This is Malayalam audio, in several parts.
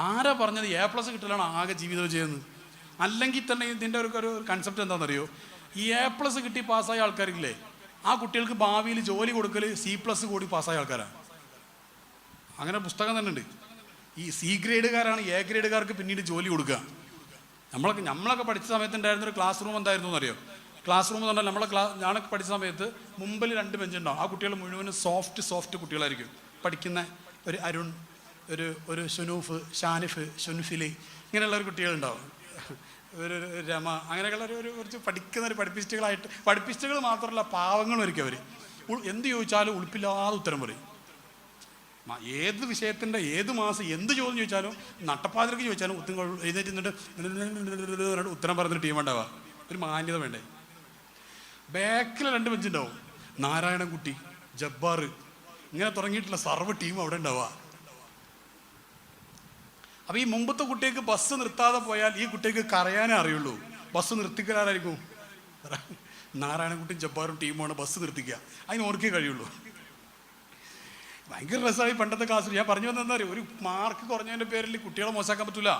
ആരാ പറഞ്ഞത് A+ കിട്ടലാണ് ആകെ ജീവിതം ചെയ്യുന്നത്? അല്ലെങ്കിൽ തന്നെ ഇതിൻ്റെ ഒരു കൺസെപ്റ്റ് എന്താണെന്നറിയോ? ഈ A+ കിട്ടി പാസ്സായ ആൾക്കാരില്ലേ, ആ കുട്ടികൾക്ക് ഭാവിയിൽ ജോലി കൊടുക്കൽ C+ കൂടി പാസ്സായ ആൾക്കാരാണ്. അങ്ങനെ പുസ്തകം തന്നെ ഉണ്ട്. ഈ C ഗ്രേഡുകാരാണ് A ഗ്രേഡുകാർക്ക് പിന്നീട് ജോലി കൊടുക്കുക. നമ്മളൊക്കെ പഠിച്ച സമയത്ത് ഉണ്ടായിരുന്നൊരു ക്ലാസ് റൂം എന്തായിരുന്നു എന്നറിയോ? ക്ലാസ് റൂം എന്ന് പറഞ്ഞാൽ ഞാനൊക്കെ പഠിച്ച സമയത്ത് മുമ്പിൽ 2 ബെഞ്ചുണ്ടാവും. ആ കുട്ടികൾ മുഴുവനും സോഫ്റ്റ് കുട്ടികളായിരിക്കും. പഠിക്കുന്ന ഒരു അരുൺ, ഒരു ഷുനൂഫ്, ഷാനിഫ്, ഷുൻഫിലി, ഇങ്ങനെയുള്ളൊരു കുട്ടികളുണ്ടാവും. ഒരു രമ, അങ്ങനെയൊക്കെയുള്ള ഒരു കുറച്ച് പഠിക്കുന്ന ഒരു പഠിപ്പിസ്റ്റുകൾ മാത്രമല്ല, പാവങ്ങളും ഒരിക്കൽ അവർ എന്ത് ചോദിച്ചാലും ഉളുപ്പില്ലാതെ ഉത്തരം പറയും. ഏത് വിഷയത്തിൻ്റെ ഏത് മാസം എന്ത് ചോദ്യം ചോദിച്ചാലും, നട്ടപ്പാതിരക്ക് ചോദിച്ചാലും എഴുന്നേറ്റ് നിന്നിട്ട് ഉത്തരം പറയുന്നൊരു ടീം ഉണ്ടാവുക. ഒരു മാന്യത വേണ്ടേ? ബാക്കിൽ 2 ബെഞ്ചുണ്ടാവും. നാരായണൻകുട്ടി, ജബ്ബാർ, ഇങ്ങനെ തുടങ്ങിയിട്ടുള്ള സർവ്വ ടീം അവിടെ ഉണ്ടാവുക. അപ്പോൾ ഈ മുമ്പത്തെ കുട്ടിക്ക് ബസ് നിർത്താതെ പോയാൽ ഈ കുട്ടിക്ക് കരയാനേ അറിയുള്ളൂ. ബസ് നിർത്തിക്കലാരായിരിക്കും? നാരായണൻകുട്ടിയും ജബ്ബാറും ടീമാണ് ബസ് നിർത്തിക്കുക. അതിന് ഓർക്കേ കഴിയുള്ളൂ. ഭയങ്കര രസമായി പണ്ടത്തെ ക്ലാസ്സിൽ. ഞാൻ പറഞ്ഞു വന്നെന്താ അറിയോ? ഒരു മാർക്ക് കുറഞ്ഞതിൻ്റെ പേരിൽ കുട്ടികളെ മോശമാക്കാൻ പറ്റില്ല.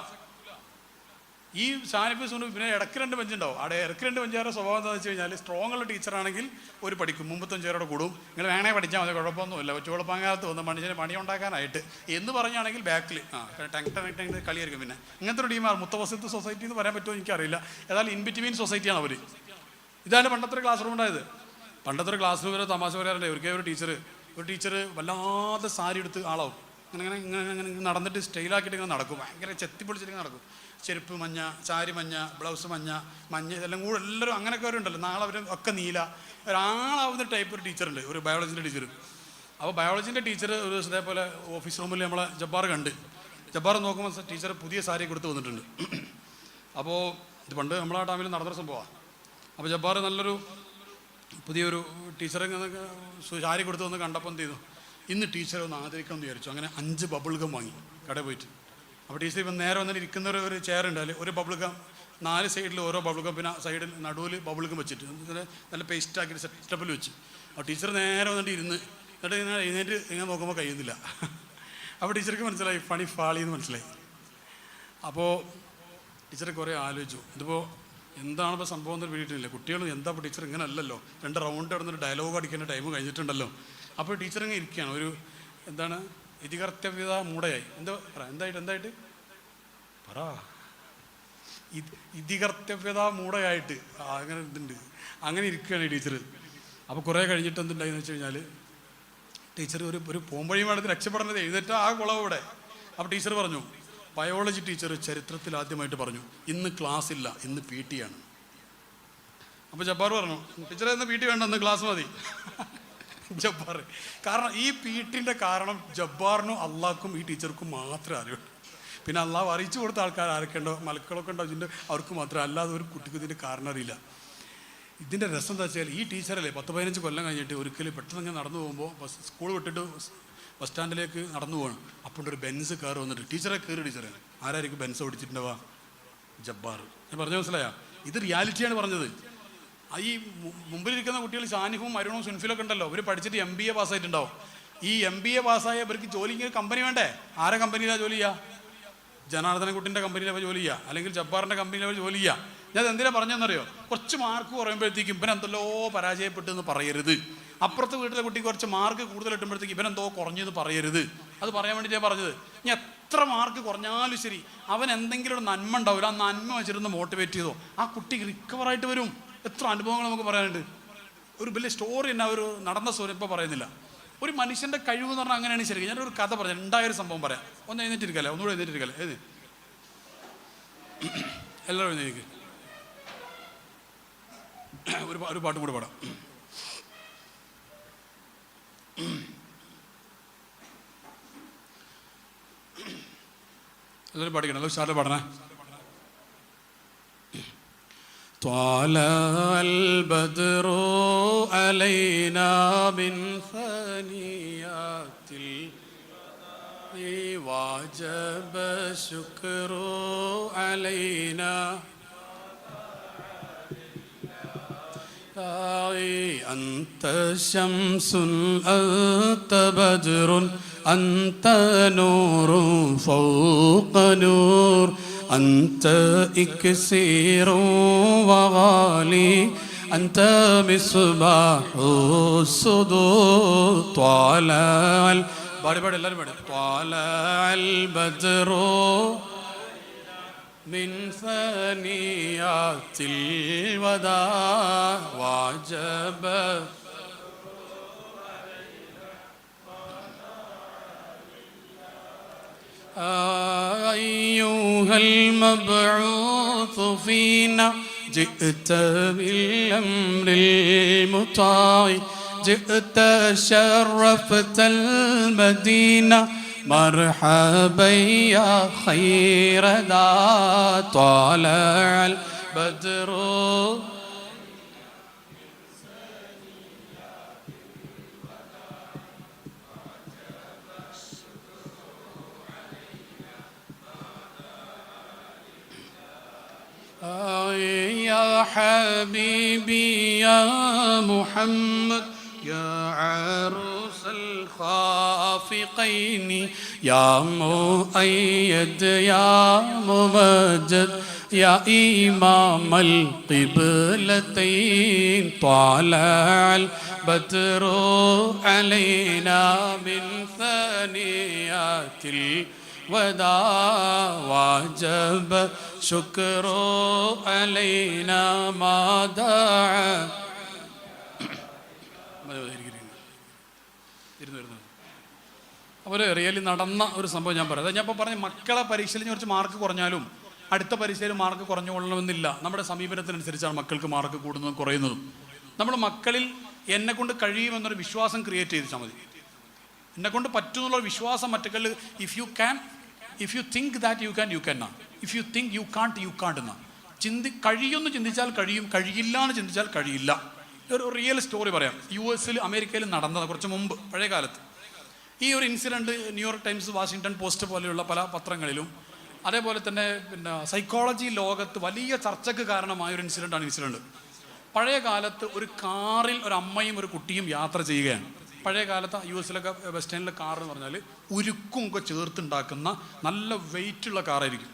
ഈ ഷാനിഫ്, സുനു, പിന്നെ ഇടയ്ക്ക് 2 ബെഞ്ചുണ്ടാവും. അവിടെ ഇടയ്ക്ക് 2 ബെഞ്ചുകാരുടെ സ്വഭാവം എന്താണെന്ന് വെച്ച് കഴിഞ്ഞാൽ, സ്ട്രോങ് ഉള്ള ടീച്ചറാണെങ്കിൽ ഒരു പഠിക്കും, 35 കൂടും. നിങ്ങൾ വേണേ പഠിച്ചാൽ മതി, കുഴപ്പമൊന്നുമില്ല, ചൂടപ്പാങ്ങാലത്ത് വന്ന് പണി ഉണ്ടാക്കാനായിട്ട് എന്ന് പറഞ്ഞാണെങ്കിൽ ബാക്കിൽ ടെങ് കളിയായിരിക്കും. പിന്നെ ഇങ്ങനത്തെ ഒരു ടീമാണ് മുത്തവസത്ത് സൊസൈറ്റി എന്ന് പറയാൻ പറ്റുമോ എനിക്കറിയില്ല. ഏതായാലും ഇൻ ബിറ്റ്വീൻ സൊസൈറ്റിയാണ് അവർ. ഇതാണ് പണ്ടത്തെ ഒരു ക്ലാസ് റൂം ഉണ്ടായത്. പണ്ടത്തെ ഒരു ക്ലാസ് റൂം വരെ തമാശ പറയാറുണ്ട്. ഒരു ടീച്ചർ വല്ലാതെ സാരി എടുത്ത് ആളാവും. ഇങ്ങനെ നടന്നിട്ട് സ്റ്റൈലാക്കിയിട്ട് ഇങ്ങനെ നടക്കും. ഭയങ്കര ചെത്തിപ്പൊളിച്ചിട്ട് നടക്കും. ചെരുപ്പ് മഞ്ഞ, സാരി മഞ്ഞ, ബ്ലൗസ് മഞ്ഞ, ഇതെല്ലാം കൂടെ എല്ലാവരും അങ്ങനെയൊക്കെ അവരുണ്ടല്ലോ. നാളെ അവർ ഒക്കെ നീല, ഒരാളാവുന്ന ടൈപ്പ് ഒരു ടീച്ചറുണ്ട്, ഒരു ബയോളജിൻ്റെ ടീച്ചർ. അപ്പോൾ ബയോളജിൻ്റെ ടീച്ചർ ഒരു ദിവസം ഇതേപോലെ ഓഫീസ് റൂമിൽ നമ്മളെ ജബ്ബാർ കണ്ട്. ജബ്ബാർ നോക്കുമ്പോൾ ടീച്ചർ പുതിയ സാരി കൊടുത്ത് വന്നിട്ടുണ്ട്. അപ്പോൾ ഇത് പണ്ട് നമ്മളാ ടൈമിൽ നടന്നൊരു സംഭവമാണ്. അപ്പോൾ ജബ്ബാർ നല്ലൊരു പുതിയൊരു ടീച്ചറെ സാരി കൊടുത്ത് വന്ന് കണ്ടപ്പോൾ എന്ത് ചെയ്തു? ഇന്ന് ടീച്ചറെ ഒന്ന് ആദരിക്കണം എന്ന് വിചാരിച്ചു. അങ്ങനെ 5 ബബിൾ ഗം വാങ്ങി കടയിൽ പോയിട്ട്. അപ്പോൾ ടീച്ചർ ഇപ്പം നേരെ വന്നിട്ട് ഇരിക്കുന്ന ഒരു ചെയറുണ്ട്. അതിൽ ഒരു ബബിൾ ഗം, 4 സൈഡിൽ ഓരോ ബബിൾ ഗം, പിന്നെ സൈഡിൽ നടുവിൽ ബബിൾ ഗം വെച്ചിട്ട് നല്ല പേസ്റ്റാക്കിയിട്ട് സെറ്റപ്പിൽ വെച്ച്. അപ്പോൾ ടീച്ചർ നേരെ വന്നിട്ട് എന്നിട്ട് എഴുന്നേറ്റ് ഇങ്ങനെ നോക്കുമ്പോൾ കഴിയുന്നില്ല. അപ്പോൾ ടീച്ചർക്ക് മനസ്സിലായി പണി ഫാളിയെന്ന് മനസ്സിലായി. അപ്പോൾ ടീച്ചർ കുറേ ആലോചിച്ചു, ഇതിപ്പോൾ എന്താണിപ്പോൾ സംഭവം എന്നൊരു വീട്ടിലില്ല. കുട്ടികളും എന്താ ഇപ്പോൾ ടീച്ചർ ഇങ്ങനെ അല്ലല്ലോ, 2 റൗണ്ട് നടന്നൊരു ഡയലോഗ് അടിക്കേണ്ട ടൈം കഴിഞ്ഞിട്ടുണ്ടല്ലോ. അപ്പോൾ ടീച്ചർ ഇങ്ങനെ ഇരിക്കുകയാണ്. ഒരു എന്താണ് ഇതികർത്തവ്യത മൂടയായി. എന്തായിട്ട് പറ, ഇതികർത്തവ്യത മൂടയായിട്ട് അങ്ങനെ ഇതുണ്ട്. അങ്ങനെ ഇരിക്കുകയാണ് ഈ ടീച്ചർ. അപ്പോൾ കുറേ കഴിഞ്ഞിട്ട് എന്തുണ്ടായെന്ന് വെച്ച് കഴിഞ്ഞാൽ, ടീച്ചർ ഒരു പോംവഴിയുമാണ് രക്ഷപ്പെടുന്നത്. എഴുന്നേറ്റ് ആ കുളവ് ഇവിടെ. അപ്പോൾ ടീച്ചർ പറഞ്ഞു, ബയോളജി ടീച്ചർ ചരിത്രത്തിൽ ആദ്യമായിട്ട് പറഞ്ഞു, ഇന്ന് ക്ലാസ് ഇല്ല, ഇന്ന് PT ആണ്. അപ്പോൾ ജബ്ബാർ പറഞ്ഞു, ടീച്ചറെ ഇന്ന് PT വേണ്ട, ഇന്ന് ക്ലാസ് മതി. ജബ്ബാർ കാരണം ഈ PT കാരണം ജബ്ബാറിനും അള്ളാഹ്ക്കും ഈ ടീച്ചർക്കും മാത്രമേ അറിയുള്ളൂ. പിന്നെ അള്ളാഹ് അറിയിച്ചു കൊടുത്ത ആൾക്കാർ ആരൊക്കെ ഉണ്ടോ, മലക്കളൊക്കെ ഉണ്ടോ ഇതിൻ്റെ, അവർക്ക് മാത്രമേ, അല്ലാതെ ഒരു കുട്ടിക്ക് ഇതിൻ്റെ കാരണം അറിയില്ല. ഇതിൻ്റെ രസം എന്താ വെച്ചാൽ, ഈ ടീച്ചറല്ലേ 10-15 കൊല്ലം കഴിഞ്ഞിട്ട് ഒരിക്കലും പെട്ടെന്ന് ഇങ്ങനെ നടന്നു പോകുമ്പോൾ സ്കൂൾ വിട്ടിട്ട് ബസ് സ്റ്റാൻഡിലേക്ക് നടന്നു പോകണം. അപ്പോൾ ഒരു ബെൻസ് കാർ വന്നിട്ട് ടീച്ചറെ ആരായിരിക്കും ബെൻസ് ഓടിച്ചിട്ടുണ്ടാവുക? ജബ്ബാർ. ഞാൻ പറഞ്ഞു മനസ്സിലായോ? ഇത് റിയാലിറ്റിയാണ് പറഞ്ഞത്. ഈ മുമ്പിലിരിക്കുന്ന കുട്ടികൾ ഷാനിഫും അരുണും സുൻഫിലൊക്കെ ഉണ്ടല്ലോ, അവർ പഠിച്ചിട്ട് MBA പാസ്സായിട്ടുണ്ടാവും. ഈ MBA പാസ്സായ ഇവർക്ക് ജോലിക്ക് കമ്പനി വേണ്ടേ? ആരെ കമ്പനിയിലാണ് ജോലി ചെയ്യുക? ജനാർദ്ദനൻകുട്ടിൻ്റെ കമ്പനിയിലാണ് ജോലി ചെയ്യുക, അല്ലെങ്കിൽ ജബ്ബാറിൻ്റെ കമ്പനിയിലാണ് ജോലി ചെയ്യുക. ഞാൻ എന്തിനാ പറഞ്ഞതെന്നറിയോ? കുറച്ച് മാർക്ക് കുറയുമ്പോഴത്തേക്കും ഇവനെന്തല്ലോ പരാജയപ്പെട്ടു എന്ന് പറയരുത്. അപ്പുറത്തെ വീട്ടിലെ കുട്ടി കുറച്ച് മാർക്ക് കൂടുതൽ കിട്ടുമ്പോഴത്തേക്ക് ഇവനെന്തോ കുറഞ്ഞെന്ന് പറയരുത്. അത് പറയാൻ വേണ്ടി ഞാൻ പറഞ്ഞത്. ഇനി എത്ര മാർക്ക് കുറഞ്ഞാലും ശരി, അവൻ എന്തെങ്കിലും ഒരു നന്മ ഉണ്ടാവില്ല. ആ നന്മ വെച്ചിരുന്ന് മോട്ടിവേറ്റ് ചെയ്തോ, ആ കുട്ടി റിക്കവറായിട്ട് വരും. എത്ര അനുഭവങ്ങൾ നമുക്ക് പറയാനുണ്ട്. ഒരു വലിയ സ്റ്റോറി തന്നെ, ഒരു നടന്ന സ്റ്റോറി ഇപ്പോൾ പറയുന്നില്ല. ഒരു മനുഷ്യൻ്റെ കഴിവ് എന്ന് പറഞ്ഞാൽ അങ്ങനെയാണ്. ശരി, ഞാനൊരു കഥ പറഞ്ഞു, ഉണ്ടായൊരു സംഭവം പറയാം. ഒന്ന് എഴുന്നേറ്റിരിക്കല്ലേ, ഒന്നുകൂടെ എഴുന്നേറ്റിരിക്കല്ലേ, എല്ലാവരും എഴുന്നേക്ക്. ഒരു പാട്ടും കൂടെ പാടാം. എല്ലാവരും പാടിക്കണം. എല്ലാവരും സ്റ്റാർട്ട് പാടണേ. طلع البدر علينا من ثنيات وجب الشكر علينا أنت شمس أنت بدر أنت نور فوق نور أنت إكسير وغالي أنت مصباح الصدور طالع طالع البدر من ثنيات الوداع وعجب أيها المبعوث فينا جئت بالأمر المطاع جئت شرفت المدينة مرحبا يا خير ذا طالع البدر يا حبيبي يا محمد يا عروس الخافقين يا مؤيد يا ممجد يا إمام القبلتين طالع البدر علينا من ثنيات الوداع وجب شكر علينا ما دعا. അവർ റിയലി നടന്ന ഒരു സംഭവം ഞാൻ പറയാം. ഞാൻ ഇപ്പോൾ പറഞ്ഞ മക്കളെ പരീക്ഷയിൽ കുറച്ച് മാർക്ക് കുറഞ്ഞാലും അടുത്ത പരീക്ഷയിൽ മാർക്ക് കുറഞ്ഞു കൊള്ളണമെന്നില്ല. നമ്മുടെ സമീപനത്തിനനുസരിച്ചാണ് മക്കൾക്ക് മാർക്ക് കൂടുന്നതും കുറയുന്നതും. നമ്മൾ മക്കളിൽ എന്നെക്കൊണ്ട് കഴിയുമെന്നൊരു വിശ്വാസം ക്രിയേറ്റ് ചെയ്താൽ മതി. എന്നെക്കൊണ്ട് പറ്റുമെന്നുള്ള വിശ്വാസം മറ്റുകളിൽ if you think that you can എന്നാ, if you think you can't എന്നാ. കഴിയുമെന്ന് ചിന്തിച്ചാൽ കഴിയും, കഴിയില്ല എന്ന് ചിന്തിച്ചാൽ കഴിയില്ല. ഒരു റിയൽ സ്റ്റോറി പറയാം. US അമേരിക്കയിൽ നടന്നത് കുറച്ച് മുമ്പ് പഴയ കാലത്ത്. ഈ ഒരു incident New York times, Washington post പോലെയുള്ള പല പത്രങ്ങളിലും അതേപോലെ തന്നെ പിന്നെ സൈക്കോളജി ലോകത്ത് വലിയ ചർച്ചയ്ക്ക് കാരണമായ ഒരു ഇൻസിഡൻറ്റ്. പഴയ കാലത്ത് ഒരു കാറിൽ ഒരു അമ്മയും ഒരു കുട്ടിയും യാത്ര ചെയ്യുകയാണ്. പഴയ കാലത്ത് US വെസ്റ്റേണിലെ കാർ എന്ന് പറഞ്ഞാൽ ഉരുക്കും ഒക്കെ ചേർത്തുണ്ടാക്കുന്ന നല്ല വെയിറ്റുള്ള കാറായിരിക്കും.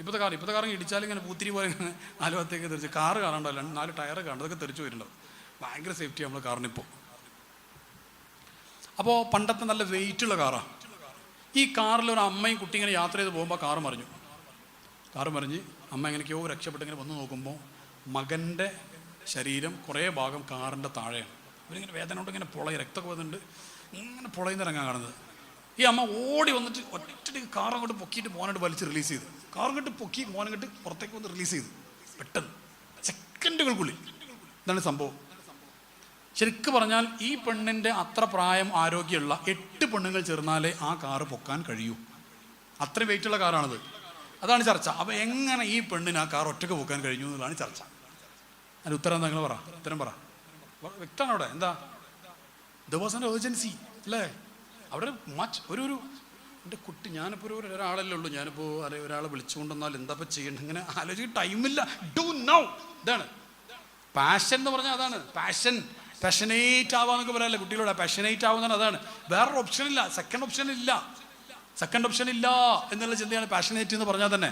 ഇപ്പോഴത്തെ കാർ ഇടിച്ചാൽ ഇങ്ങനെ പൂത്തിരി പോലെ ഇങ്ങനെ നാലുഭാഗത്തേക്ക് തെറിച്ച് കാറ് കാണണ്ടല്ലോ, 4 ടയർ കാണും, അതൊക്കെ തെറിച്ച് വരുന്നുണ്ടാവും. ഭയങ്കര സേഫ്റ്റി നമ്മൾ കാറിനിപ്പോൾ. അപ്പോൾ പണ്ടത്തെ നല്ല വെയിറ്റുള്ള കാറാണ്. ഈ കാറിൽ ഒരു അമ്മയും കുട്ടി ഇങ്ങനെ യാത്ര ചെയ്ത് പോകുമ്പോൾ കാറ് മറിഞ്ഞ് അമ്മ എങ്ങനെയൊക്കെയോ രക്ഷപ്പെട്ട് ഇങ്ങനെ വന്ന് നോക്കുമ്പോൾ മകൻ്റെ ശരീരം കുറേ ഭാഗം കാറിൻ്റെ താഴെയാണ്. ഇവരിങ്ങനെ വേദന കൊണ്ട് ഇങ്ങനെ രക്തമൊക്കെ വന്നിട്ടുണ്ട്, ഇങ്ങനെ പൊളയുന്നിറങ്ങാൻ കാണുന്നത്. ഈ അമ്മ ഓടി വന്നിട്ട് ഒറ്റയ്ക്ക് കാർ അങ്ങോട്ട് പൊക്കിയിട്ട് മോനോട്ട് വലിച്ച് റിലീസ് ചെയ്തു. കാർ അങ്ങോട്ട് പൊക്കി മോനങ്ങോട്ട് പുറത്തേക്ക് വന്ന് റിലീസ് ചെയ്തു. പെട്ടെന്ന് സെക്കൻഡുകൾക്കുള്ളിൽ. ഇതാണ് സംഭവം. ശരിക്കും പറഞ്ഞാൽ ഈ പെണ്ണിൻ്റെ അത്ര പ്രായം ആരോഗ്യമുള്ള 8 പെണ്ണുങ്ങൾ ചേർന്നാലേ ആ കാറ് പൊക്കാൻ കഴിയൂ. അത്രയും വെയിറ്റുള്ള കാറാണത്. അതാണ് ചർച്ച. അപ്പോൾ എങ്ങനെ ഈ പെണ്ണിന് ആ കാർ ഒറ്റയ്ക്ക് പൊക്കാൻ കഴിഞ്ഞു എന്നുള്ളതാണ് ചർച്ച. അതിന് ഉത്തരം നിങ്ങൾ ഉത്തരം പറ. വ്യക്തമാണ് അവിടെ. എന്താ, ദർ വാസ് ആൻ എമർജൻസി അല്ലേ അവിടെ. ഒരു എൻ്റെ കുട്ടി, ഞാനിപ്പോൾ ഒരാളല്ലേ ഉള്ളൂ, ഞാനിപ്പോൾ ഒരാളെ വിളിച്ചുകൊണ്ടെന്നാൽ എന്താ ഇപ്പോൾ ചെയ്യണം, ഇങ്ങനെ ആലോചിക്കാൻ ടൈമില്ല. Do now. ഇതാണ് പാഷൻ എന്ന് പറഞ്ഞാൽ. അതാണ് പാഷനേറ്റ് ആവാന്നൊക്കെ പറയാല്ലേ കുട്ടികളോട്. പാഷനേറ്റ് ആവുന്നതാണ്. അതാണ്. വേറൊരു ഓപ്ഷൻ ഇല്ല, സെക്കൻഡ് ഓപ്ഷൻ ഇല്ല എന്നുള്ള ചിന്തയാണ് പാഷനേറ്റ് എന്ന് പറഞ്ഞാൽ തന്നെ.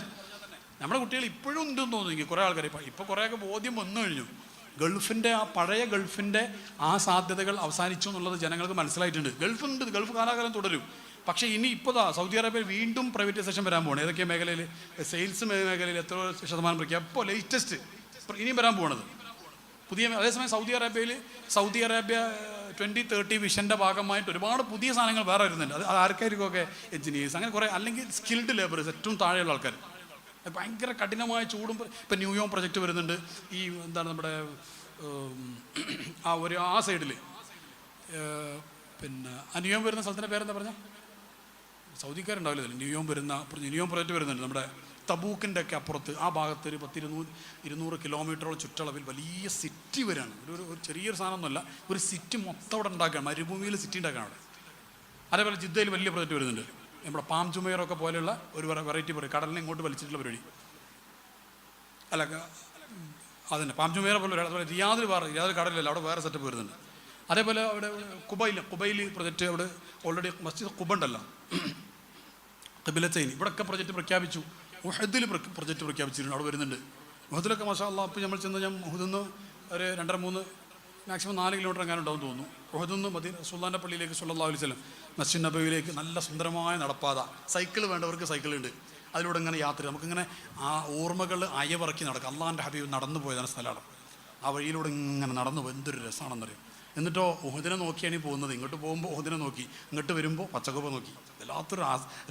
നമ്മുടെ കുട്ടികൾ ഇപ്പോഴും ഉണ്ടെന്ന് തോന്നുന്നു എനിക്ക് കുറേ ആൾക്കാർ. ഇപ്പോൾ കുറേയൊക്കെ ബോധ്യം വന്നു കഴിഞ്ഞു. പഴയ ഗൾഫിൻ്റെ ആ സാധ്യതകൾ അവസാനിച്ചു എന്നുള്ളത് ജനങ്ങൾക്ക് മനസ്സിലായിട്ടുണ്ട്. ഗൾഫ് കാലാകാലം തുടരും. പക്ഷേ ഇനി ഇപ്പോൾ സൗദി അറേബ്യയിൽ വീണ്ടും പ്രൈവറ്റൈസേഷൻ വരാൻ പോകണം. ഏതൊക്കെ മേഖലയിൽ? സെയിൽസ് മേഖലയിൽ എത്ര ശതമാനം പ്രഖ്യാപിക്കും. ഇപ്പോൾ ലേറ്റസ്റ്റ് ഇനിയും വരാൻ പോകണത് പുതിയ. അതേസമയം സൗദി അറേബ്യ 2030 വിഷൻ്റെ ഭാഗമായിട്ട് ഒരുപാട് പുതിയ സാധനങ്ങൾ വേറെ വരുന്നുണ്ട്. അത് ആർക്കായിരിക്കുമൊക്കെ എഞ്ചിനീയേഴ്സ്, അങ്ങനെ കുറേ, അല്ലെങ്കിൽ സ്കിൽഡ് ലേബേഴ്സ്, ഏറ്റവും താഴെയുള്ള ആൾക്കാർ. ഭയങ്കര കഠിനമായ ചൂടും. ഇപ്പം ന്യൂയോം പ്രൊജക്റ്റ് വരുന്നുണ്ട്. ഈ എന്താണ് നമ്മുടെ ആ സൈഡിൽ പിന്നെ ന്യൂയോം വരുന്ന സ്ഥലത്തിൻ്റെ പേരെന്താ പറഞ്ഞാൽ? സൗദിക്കാരുണ്ടാവില്ല. ന്യൂയോം പ്രൊജക്റ്റ് വരുന്നുണ്ട്. നമ്മുടെ തബൂക്കിൻ്റെ ഒക്കെ അപ്പുറത്ത് ആ ഭാഗത്ത് ഒരു 200 കിലോമീറ്ററോളം ചുറ്റളവിൽ വലിയ സിറ്റി വരികയാണ്. ഒരു ചെറിയൊരു സാധനമൊന്നുമല്ല, ഒരു സിറ്റി മൊത്തം അവിടെ ഉണ്ടാക്കുകയാണ്. മരുഭൂമിയിൽ സിറ്റി ഉണ്ടാക്കുകയാണ് അവിടെ. അതേപോലെ ജിദ്ദയിൽ വലിയ പ്രൊജക്റ്റ് വരുന്നുണ്ട്. നമ്മുടെ പാം ജുമൈറൊക്കെ പോലെയുള്ള ഒരു വെറൈറ്റി പറയും, കടലിനെ ഇങ്ങോട്ട് വലിച്ചിട്ടുള്ള പരിപാടി. അല്ല, അതന്നെ പാംജുമേറ പോലെ അതുപോലെ റിയാദിൽ കടലില്ല, അവിടെ വേറെ സെറ്റപ്പ് വരുന്നുണ്ട്. അതേപോലെ അവിടെ കുബൈൽ പ്രൊജക്റ്റ് അവിടെ ഓൾറെഡി മസ്ജിദ് കുബ ഉണ്ടല്ലോ, ഖിബലത്തൈൻ, ഇവിടെയൊക്കെ പ്രൊജക്റ്റ് പ്രഖ്യാപിച്ചു. ഉഹദിൽ പ്രൊജക്റ്റ് പ്രഖ്യാപിച്ചിട്ടുണ്ട്, അവിടെ വരുന്നുണ്ട്. ഉഹദിലൊക്കെ മാഷാ അല്ലാഹ്. അപ്പോൾ നമ്മൾ ചെന്ന് ഞാൻ ഉഹദിൽ നിന്ന് ഒരു 2.5-3 മാക്സിമം 4 കിലോമീറ്റർ എങ്ങാനും ഉണ്ടാവും തോന്നുന്നു. ഉഹദിൽ നിന്ന് മദീന സുൽത്താൻ്റെ പള്ളിയിലേക്ക് സല്ലല്ലാഹു അലൈഹി വസല്ലം മസ്ജിദ് നബവിയിലേക്ക് നല്ല സുന്ദരമായ നടപ്പാത, സൈക്കിൾ വേണ്ടവർക്ക് സൈക്കിളുണ്ട്, അതിലൂടെ ഇങ്ങനെ യാത്ര, നമുക്കിങ്ങനെ ആ ഓർമ്മകൾ അയവിറക്കി നടക്കാം. അള്ളാഹിൻ്റെ ഹബീബ് നടന്നു പോയതാണ് സ്ഥലമാണ്. ആ വഴിയിലൂടെ ഇങ്ങനെ നടന്നു പോയി എന്തൊരു രസമാണെന്നറിയാം. എന്നിട്ടോ ഉഹദിനെ നോക്കിയാണ് ഈ പോകുന്നത്. ഇങ്ങോട്ട് പോകുമ്പോൾ ഉഹദിനെ നോക്കി, ഇങ്ങോട്ട് വരുമ്പോൾ പച്ചക്കൊപ്പ നോക്കി. വല്ലാത്തൊരു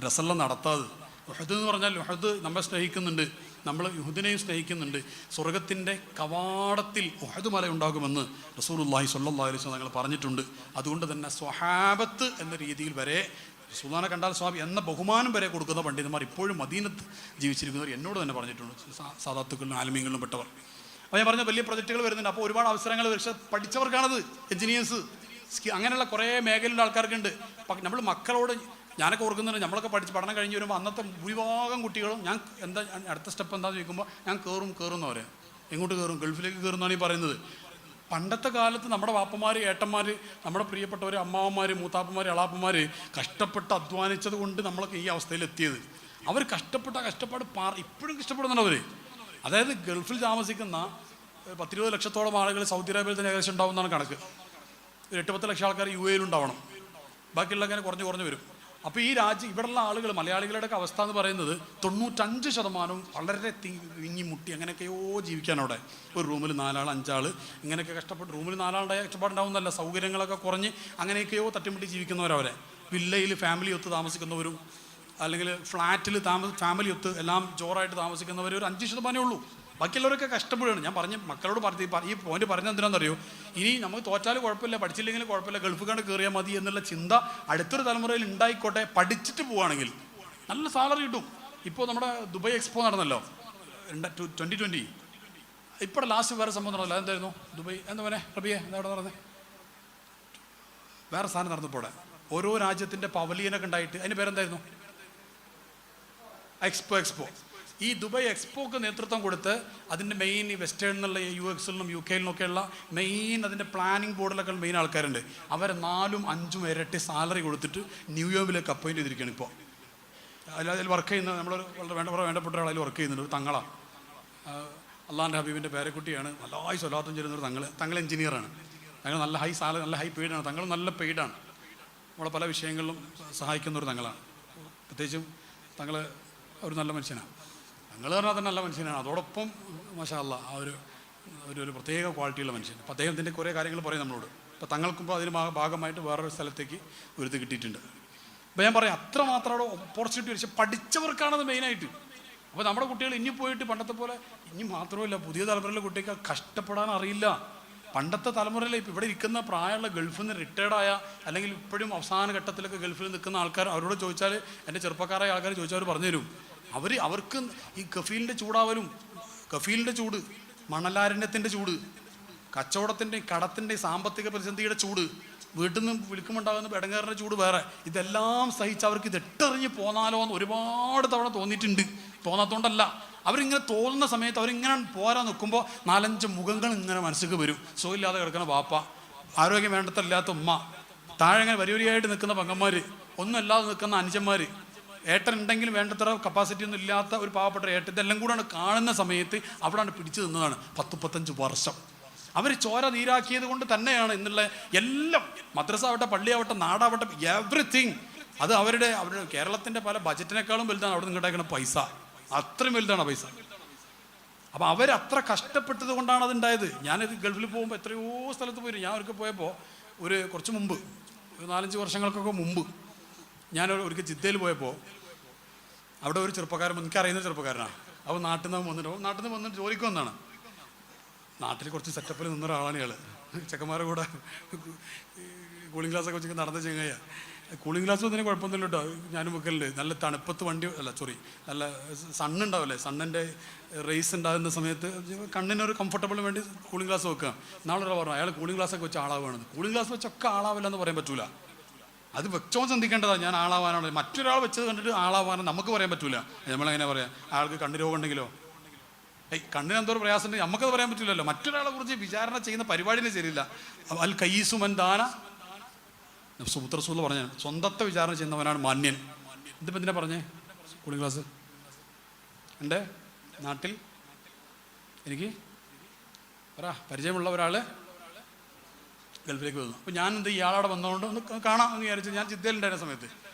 രസമെല്ലാം നടത്താത്. ഉഹദ് എന്ന് പറഞ്ഞാൽ ഉഹദ് നമ്മളെ സ്നേഹിക്കുന്നുണ്ട്, നമ്മൾ ഉഹദിനെയും സ്നേഹിക്കുന്നുണ്ട്. സ്വർഗത്തിൻ്റെ കവാടത്തിൽ ഉഹദ് മല ഉണ്ടാകുമെന്ന് റസൂലുള്ളാഹി സ്വല്ലല്ലാഹു അലൈഹി വസല്ലം ഞങ്ങൾ പറഞ്ഞിട്ടുണ്ട്. അതുകൊണ്ട് തന്നെ സ്വഹാബത്ത് എന്ന രീതിയിൽ വരെ റസൂലുള്ളാഹിനെ കണ്ടാൽ സ്വാബി എന്ന ബഹുമാനം വരെ കൊടുക്കുന്ന പണ്ഡിതന്മാർ ഇപ്പോഴും മദീനത്ത് ജീവിച്ചിരിക്കുന്നവർ എന്നോട് തന്നെ പറഞ്ഞിട്ടുണ്ട്, സാദാത്തുക്കളിലും ആലിമീങ്ങളിലും പെട്ടവർ. അപ്പോൾ ഞാൻ പറഞ്ഞ വലിയ പ്രൊജക്റ്റുകൾ വരുന്നുണ്ട്. അപ്പോൾ ഒരുപാട് അവസരങ്ങൾ, പക്ഷേ പഠിച്ചവർക്കാണത്. എഞ്ചിനീയേഴ്സ്, അങ്ങനെയുള്ള കുറേ മേഖലയിലുള്ള ആൾക്കാർക്കുണ്ട്. നമ്മൾ മക്കളോട്, ഞാനൊക്കെ ഓർക്കുന്നുണ്ട്, നമ്മളൊക്കെ പഠിച്ച് പഠനം കഴിഞ്ഞ് വരുമ്പോൾ അന്നത്തെ ഭൂരിഭാഗം കുട്ടികളും ഞാൻ എന്താ അടുത്ത സ്റ്റെപ്പ് എന്താണെന്ന് ചോദിക്കുമ്പോൾ ഞാൻ കയറും എന്ന് പറയാം. എങ്ങോട്ട് കയറും? ഗൾഫിലേക്ക് കയറുന്നതാണ് ഈ പറയുന്നത്. പണ്ടത്തെ കാലത്ത് നമ്മുടെ വാപ്പന്മാർ, ഏട്ടന്മാർ, നമ്മുടെ പ്രിയപ്പെട്ടവർ, അമ്മാവന്മാർ, മൂത്താപ്പന്മാർ, എളാപ്പന്മാർ കഷ്ടപ്പെട്ട് അധ്വാനിച്ചത് കൊണ്ട് നമ്മളൊക്കെ ഈ അവസ്ഥയിൽ എത്തിയത്. അവർ കഷ്ടപ്പാട് ഇപ്പോഴും കഷ്ടപ്പെടുന്നുണ്ട് അവർ. അതായത് ഗൾഫിൽ താമസിക്കുന്ന 10-20 ലക്ഷത്തോളം ആളുകൾ സൗദി അറേബ്യയിൽ തന്നെ ഏകദേശം ഉണ്ടാവുന്നതാണ് കണക്ക്. 8-10 ലക്ഷം ആൾക്കാർ യു എയിൽ ഉണ്ടാവണം, ബാക്കിയുള്ള അങ്ങനെ കുറഞ്ഞു വരും. അപ്പോൾ ഈ ഇവിടെയുള്ള ആളുകൾ, മലയാളികളുടെയൊക്കെ അവസ്ഥ എന്ന് പറയുന്നത് 95% വളരെ തിങ്ങി മുട്ടി അങ്ങനെയൊക്കെയോ ജീവിക്കാൻ. അവിടെ ഒരു റൂമിൽ 4 ആൾ 5 ആൾ ഇങ്ങനെയൊക്കെ കഷ്ടപ്പെട്ട്, റൂമിൽ 4 ആളുടെ കഷ്ടപ്പാടുണ്ടാവുന്നതല്ല, സൗകര്യങ്ങളൊക്കെ കുറഞ്ഞ് അങ്ങനെയൊക്കെയോ തട്ടിമുട്ടി ജീവിക്കുന്നവരവരെ. വില്ലയിൽ ഫാമിലി ഒത്ത് താമസിക്കുന്നവരും, അല്ലെങ്കിൽ ഫ്ലാറ്റിൽ ഫാമിലി ഒത്ത് എല്ലാം ജോറായിട്ട് താമസിക്കുന്നവർ ഒരു 5% ഉള്ളൂ. ബാക്കിയുള്ളവരൊക്കെ കഷ്ടപ്പെടുകയാണ്. ഞാൻ മക്കളോട് ഈ പോയിന്റ് പറഞ്ഞ എന്തിനാണെന്നറിയോ? ഇനി നമുക്ക് തോറ്റാലും കുഴപ്പമില്ല, പഠിച്ചില്ലെങ്കിലും കുഴപ്പമില്ല, ഗൾഫ് കണ്ട് കയറിയാൽ മതി എന്നുള്ള ചിന്ത അടുത്തൊരു തലമുറയിൽ ഉണ്ടായിക്കോട്ടെ. പഠിച്ചിട്ട് പോവുകയാണെങ്കിൽ നല്ല സാലറി കിട്ടും. ഇപ്പോൾ നമ്മുടെ ദുബായ് എക്സ്പോ നടന്നല്ലോ 2020. ഇപ്പോൾ ലാസ്റ്റ് വേറെ സംഭവം നടന്നല്ലോ, എന്തായിരുന്നു ദുബായ്? എന്താ പോലെ റബിയെ, എന്താ അവിടെ നടന്നത്? വേറെ സാധനം നടന്നപ്പോൾ ഓരോ രാജ്യത്തിൻ്റെ പവലിയനൊക്കെ ഉണ്ടായിട്ട് അതിൻ്റെ പേരെന്തായിരുന്നു? എക്സ്പോ. ഈ ദുബായ് എക്സ്പോക്ക് നേതൃത്വം കൊടുത്ത് അതിൻ്റെ മെയിൻ ഈ വെസ്റ്റേണിലുള്ള UX-ലും UK-ലിനൊക്കെയുള്ള മെയിൻ അതിൻ്റെ പ്ലാനിങ് ബോർഡിലൊക്കെ മെയിൻ ആൾക്കാരുണ്ട്. അവരെ 4-5 ഇരട്ടി സാലറി കൊടുത്തിട്ട് ന്യൂയോർക്കിലേക്ക് അപ്പോയിൻ്റ് ചെയ്തിരിക്കുകയാണ് ഇപ്പോൾ. അതിൽ വർക്ക് ചെയ്യുന്നത് നമ്മൾ വളരെ വേണ്ടപ്പെട്ട ഒരാൾ അതിൽ വർക്ക് ചെയ്യുന്നുണ്ട്, ഒരു തങ്ങളാണ്. അള്ളാഹിൻ്റെ ഹബീബിൻ്റെ പേരക്കുട്ടിയാണ്. നല്ലതായി സ്വലാത്തും ചെയ്യുന്നൊരു തങ്ങൾ എഞ്ചിനീയറാണ്. തങ്ങൾ നല്ല ഹൈ സാലറി, നല്ല ഹൈ പെയ്ഡാണ്. തങ്ങൾ നല്ല പെയ്ഡാണ്. നമ്മളെ പല വിഷയങ്ങളിലും സഹായിക്കുന്ന ഒരു തങ്ങളാണ്. പ്രത്യേകിച്ചും തങ്ങൾ ഒരു നല്ല മനുഷ്യനാണ്. തങ്ങൾ പറഞ്ഞാൽ തന്നെ നല്ല മനുഷ്യനാണ്. അതോടൊപ്പം മാഷാ അല്ലാ ആ ഒരു പ്രത്യേക ക്വാളിറ്റിയുള്ള മനുഷ്യൻ. അപ്പോൾ അദ്ദേഹത്തിൻ്റെ കുറേ കാര്യങ്ങൾ പറയും നമ്മളോട്. അപ്പോൾ തങ്ങൾക്കിപ്പോൾ അതിന് ഭാഗമായിട്ട് വേറൊരു സ്ഥലത്തേക്ക് ഉയർത്തി കിട്ടിയിട്ടുണ്ട്. അപ്പോൾ ഞാൻ പറയാം, അത്രമാത്രം അവിടെ ഓപ്പർച്യൂണിറ്റി. പക്ഷേ പഠിച്ചവർക്കാണത് മെയിനായിട്ട്. അപ്പോൾ നമ്മുടെ കുട്ടികൾ ഇനി പോയിട്ട് പണ്ടത്തെ പോലെ, ഇനി മാത്രമല്ല പുതിയ തലമുറയിലെ കുട്ടികൾക്ക് കഷ്ടപ്പെടാൻ അറിയില്ല. പണ്ടത്തെ തലമുറയിൽ ഇപ്പോൾ ഇവിടെ ഇരിക്കുന്ന പ്രായമുള്ള ഗൾഫിൽ നിന്ന് റിട്ടയർഡായ, അല്ലെങ്കിൽ ഇപ്പോഴും അവസാന ഘട്ടത്തിലൊക്കെ ഗൾഫിൽ നിൽക്കുന്ന ആൾക്കാർ, അവരോട് ചോദിച്ചാൽ, എൻ്റെ ചെറുപ്പക്കാരായ ആൾക്കാർ ചോദിച്ചാൽ അവർ പറഞ്ഞു തരും. അവർക്ക് ഈ കഫീലിൻ്റെ ചൂടാവലും, കഫീലിൻ്റെ ചൂട്, മണലാരണ്യത്തിൻ്റെ ചൂട്, കച്ചവടത്തിൻ്റെ കടത്തിൻ്റെ സാമ്പത്തിക പ്രതിസന്ധിയുടെ ചൂട്, വീട്ടിൽ നിന്ന് വിളിക്കുമുണ്ടാകുന്ന ഇടങ്ങേറിൻ്റെ ചൂട് വേറെ, ഇതെല്ലാം സഹിച്ച് അവർക്ക് ഇത് ഇട്ടെറിഞ്ഞ് പോന്നാലോ എന്ന് ഒരുപാട് തവണ തോന്നിയിട്ടുണ്ട്. തോന്നാത്തോണ്ടല്ല, അവരിങ്ങനെ തോന്നുന്ന സമയത്ത് അവരിങ്ങനെ പോരാൻ നിൽക്കുമ്പോൾ 4-5 മുഖങ്ങൾ ഇങ്ങനെ മനസ്സിലേക്ക് വരും. സുഖമില്ലാതെ കിടക്കുന്ന വാപ്പ, ആരോഗ്യം വേണ്ടത്തില്ലാത്ത ഉമ്മ, താഴെ ഇങ്ങനെ വരിവരിയായിട്ട് നിൽക്കുന്ന പെങ്ങന്മാർ, ഒന്നും അല്ലാതെ നിൽക്കുന്ന അനുജന്മാർ, ഏട്ടൻ ഉണ്ടെങ്കിലും വേണ്ടത്ര കപ്പാസിറ്റി ഒന്നും ഇല്ലാത്ത ഒരു പാവപ്പെട്ട ഏട്ടൻ, ഇതെല്ലാം കൂടെയാണ് കാണുന്ന സമയത്ത് അവിടെയാണ് പിടിച്ചു നിന്നതാണ് 10-15 വർഷം. അവർ ചോര നീരാക്കിയത് കൊണ്ട് തന്നെയാണ് ഇന്നുള്ള എല്ലാം, മദ്രസ ആവട്ടെ, പള്ളിയാവട്ടെ, നാടാവട്ടെ, എവറിത്തിങ്. അത് അവരുടെ കേരളത്തിൻ്റെ പല ബജറ്റിനേക്കാളും വലുതാണ് അവിടെ നിങ്ങടേക്കുന്ന പൈസ. അത്രയും വലുതാണ് പൈസ. അപ്പം അവരത്ര കഷ്ടപ്പെട്ടത് കൊണ്ടാണ് അതുണ്ടായത്. ഞാനിത് ഗൾഫിൽ പോകുമ്പോൾ എത്രയോ സ്ഥലത്ത് പോയി. ഞാൻ ഒരിക്കൽ പോയപ്പോൾ കുറച്ച് മുമ്പ്, 4-5 വർഷങ്ങൾക്കൊക്കെ മുമ്പ്, ഞാൻ ഒരിക്കൽ ജിദ്ദയിൽ പോയപ്പോൾ അവിടെ ഒരു ചെറുപ്പക്കാരൻ, എനിക്കറിയുന്ന ചെറുപ്പക്കാരനാണ്. അപ്പോൾ നാട്ടിൽ നിന്ന് വന്നിട്ട് ജോലിക്ക് വന്നാണ്. നാട്ടിൽ കുറച്ച് സെറ്റപ്പിൽ നിന്നൊരാളാണ് ഇയാൾ. ചെക്കന്മാരുടെ കൂടെ കൂളിംഗ് ഗ്ലാസ്സൊക്കെ വെച്ചൊക്കെ നടന്ന ചെങ്ങയ്യ. കൂളിംഗ് ഗ്ലാസ് ഒന്നിനും കുഴപ്പമൊന്നുമില്ല കേട്ടോ, ഞാനും വെക്കലുണ്ട്. നല്ല തണുപ്പത്ത് നല്ല സണ്ണുണ്ടാവില്ലേ, സണ്ണിൻ്റെ റേസ് ഉണ്ടാകുന്ന സമയത്ത് കണ്ണിനൊരു കംഫർട്ടബിളിന് വേണ്ടി കൂളിംഗ് ഗ്ലാസ് വെക്കുക. നാളെ പറഞ്ഞു അയാൾ കൂളിംഗ് ഗ്ലാസ്സൊക്കെ വെച്ച് ആളാവുകയാണ്. കൂളിംഗ് ഗ്ലാസ് വെച്ചൊക്കെ ആളാവില്ല എന്ന് പറയാൻ പറ്റൂല. അത് വെച്ചോ ചിന്തിക്കേണ്ടതാണ്. ഞാൻ ആളാവാനാണ്, മറ്റൊരാൾ വെച്ചത് കണ്ടിട്ട് ആളാവാനും നമുക്ക് പറയാൻ പറ്റൂല. നമ്മളെങ്ങനെ പറയാം? അയാൾക്ക് കണ്ണ് രോഗം ഉണ്ടെങ്കിലോ കണ്ണിന് എന്തോ ഒരു പ്രയാസം ഉണ്ടെങ്കിൽ നമുക്കത് പറയാൻ പറ്റില്ലല്ലോ. മറ്റൊരാളെ കുറിച്ച് വിചാരണ ചെയ്യുന്ന പരിപാടിനെ ശരിയില്ല. അൽ കയ്യീസുമൻ ദാന സുബുത്രസൂല് പറഞ്ഞ സ്വന്തത്തെ വിചാരണ ചെയ്യുന്നവനാണ് മാന്യൻ. ഇതിപ്പോൾ എന്തിനാ പറഞ്ഞേ കൂളിംഗ് ക്ലാസ്? എൻ്റെ നാട്ടിൽ എനിക്ക് പരിചയമുള്ള ഒരാൾ ഗൾഫിലേക്ക് വന്നു. അപ്പോൾ ഞാൻ എന്ത് ഇയാളവിടെ വന്നതുകൊണ്ട് ഒന്ന് കാണാം എന്ന് വിചാരിച്ചു. ഞാൻ ജിദ്ദയിലുണ്ടായിരുന്ന സമയത്ത്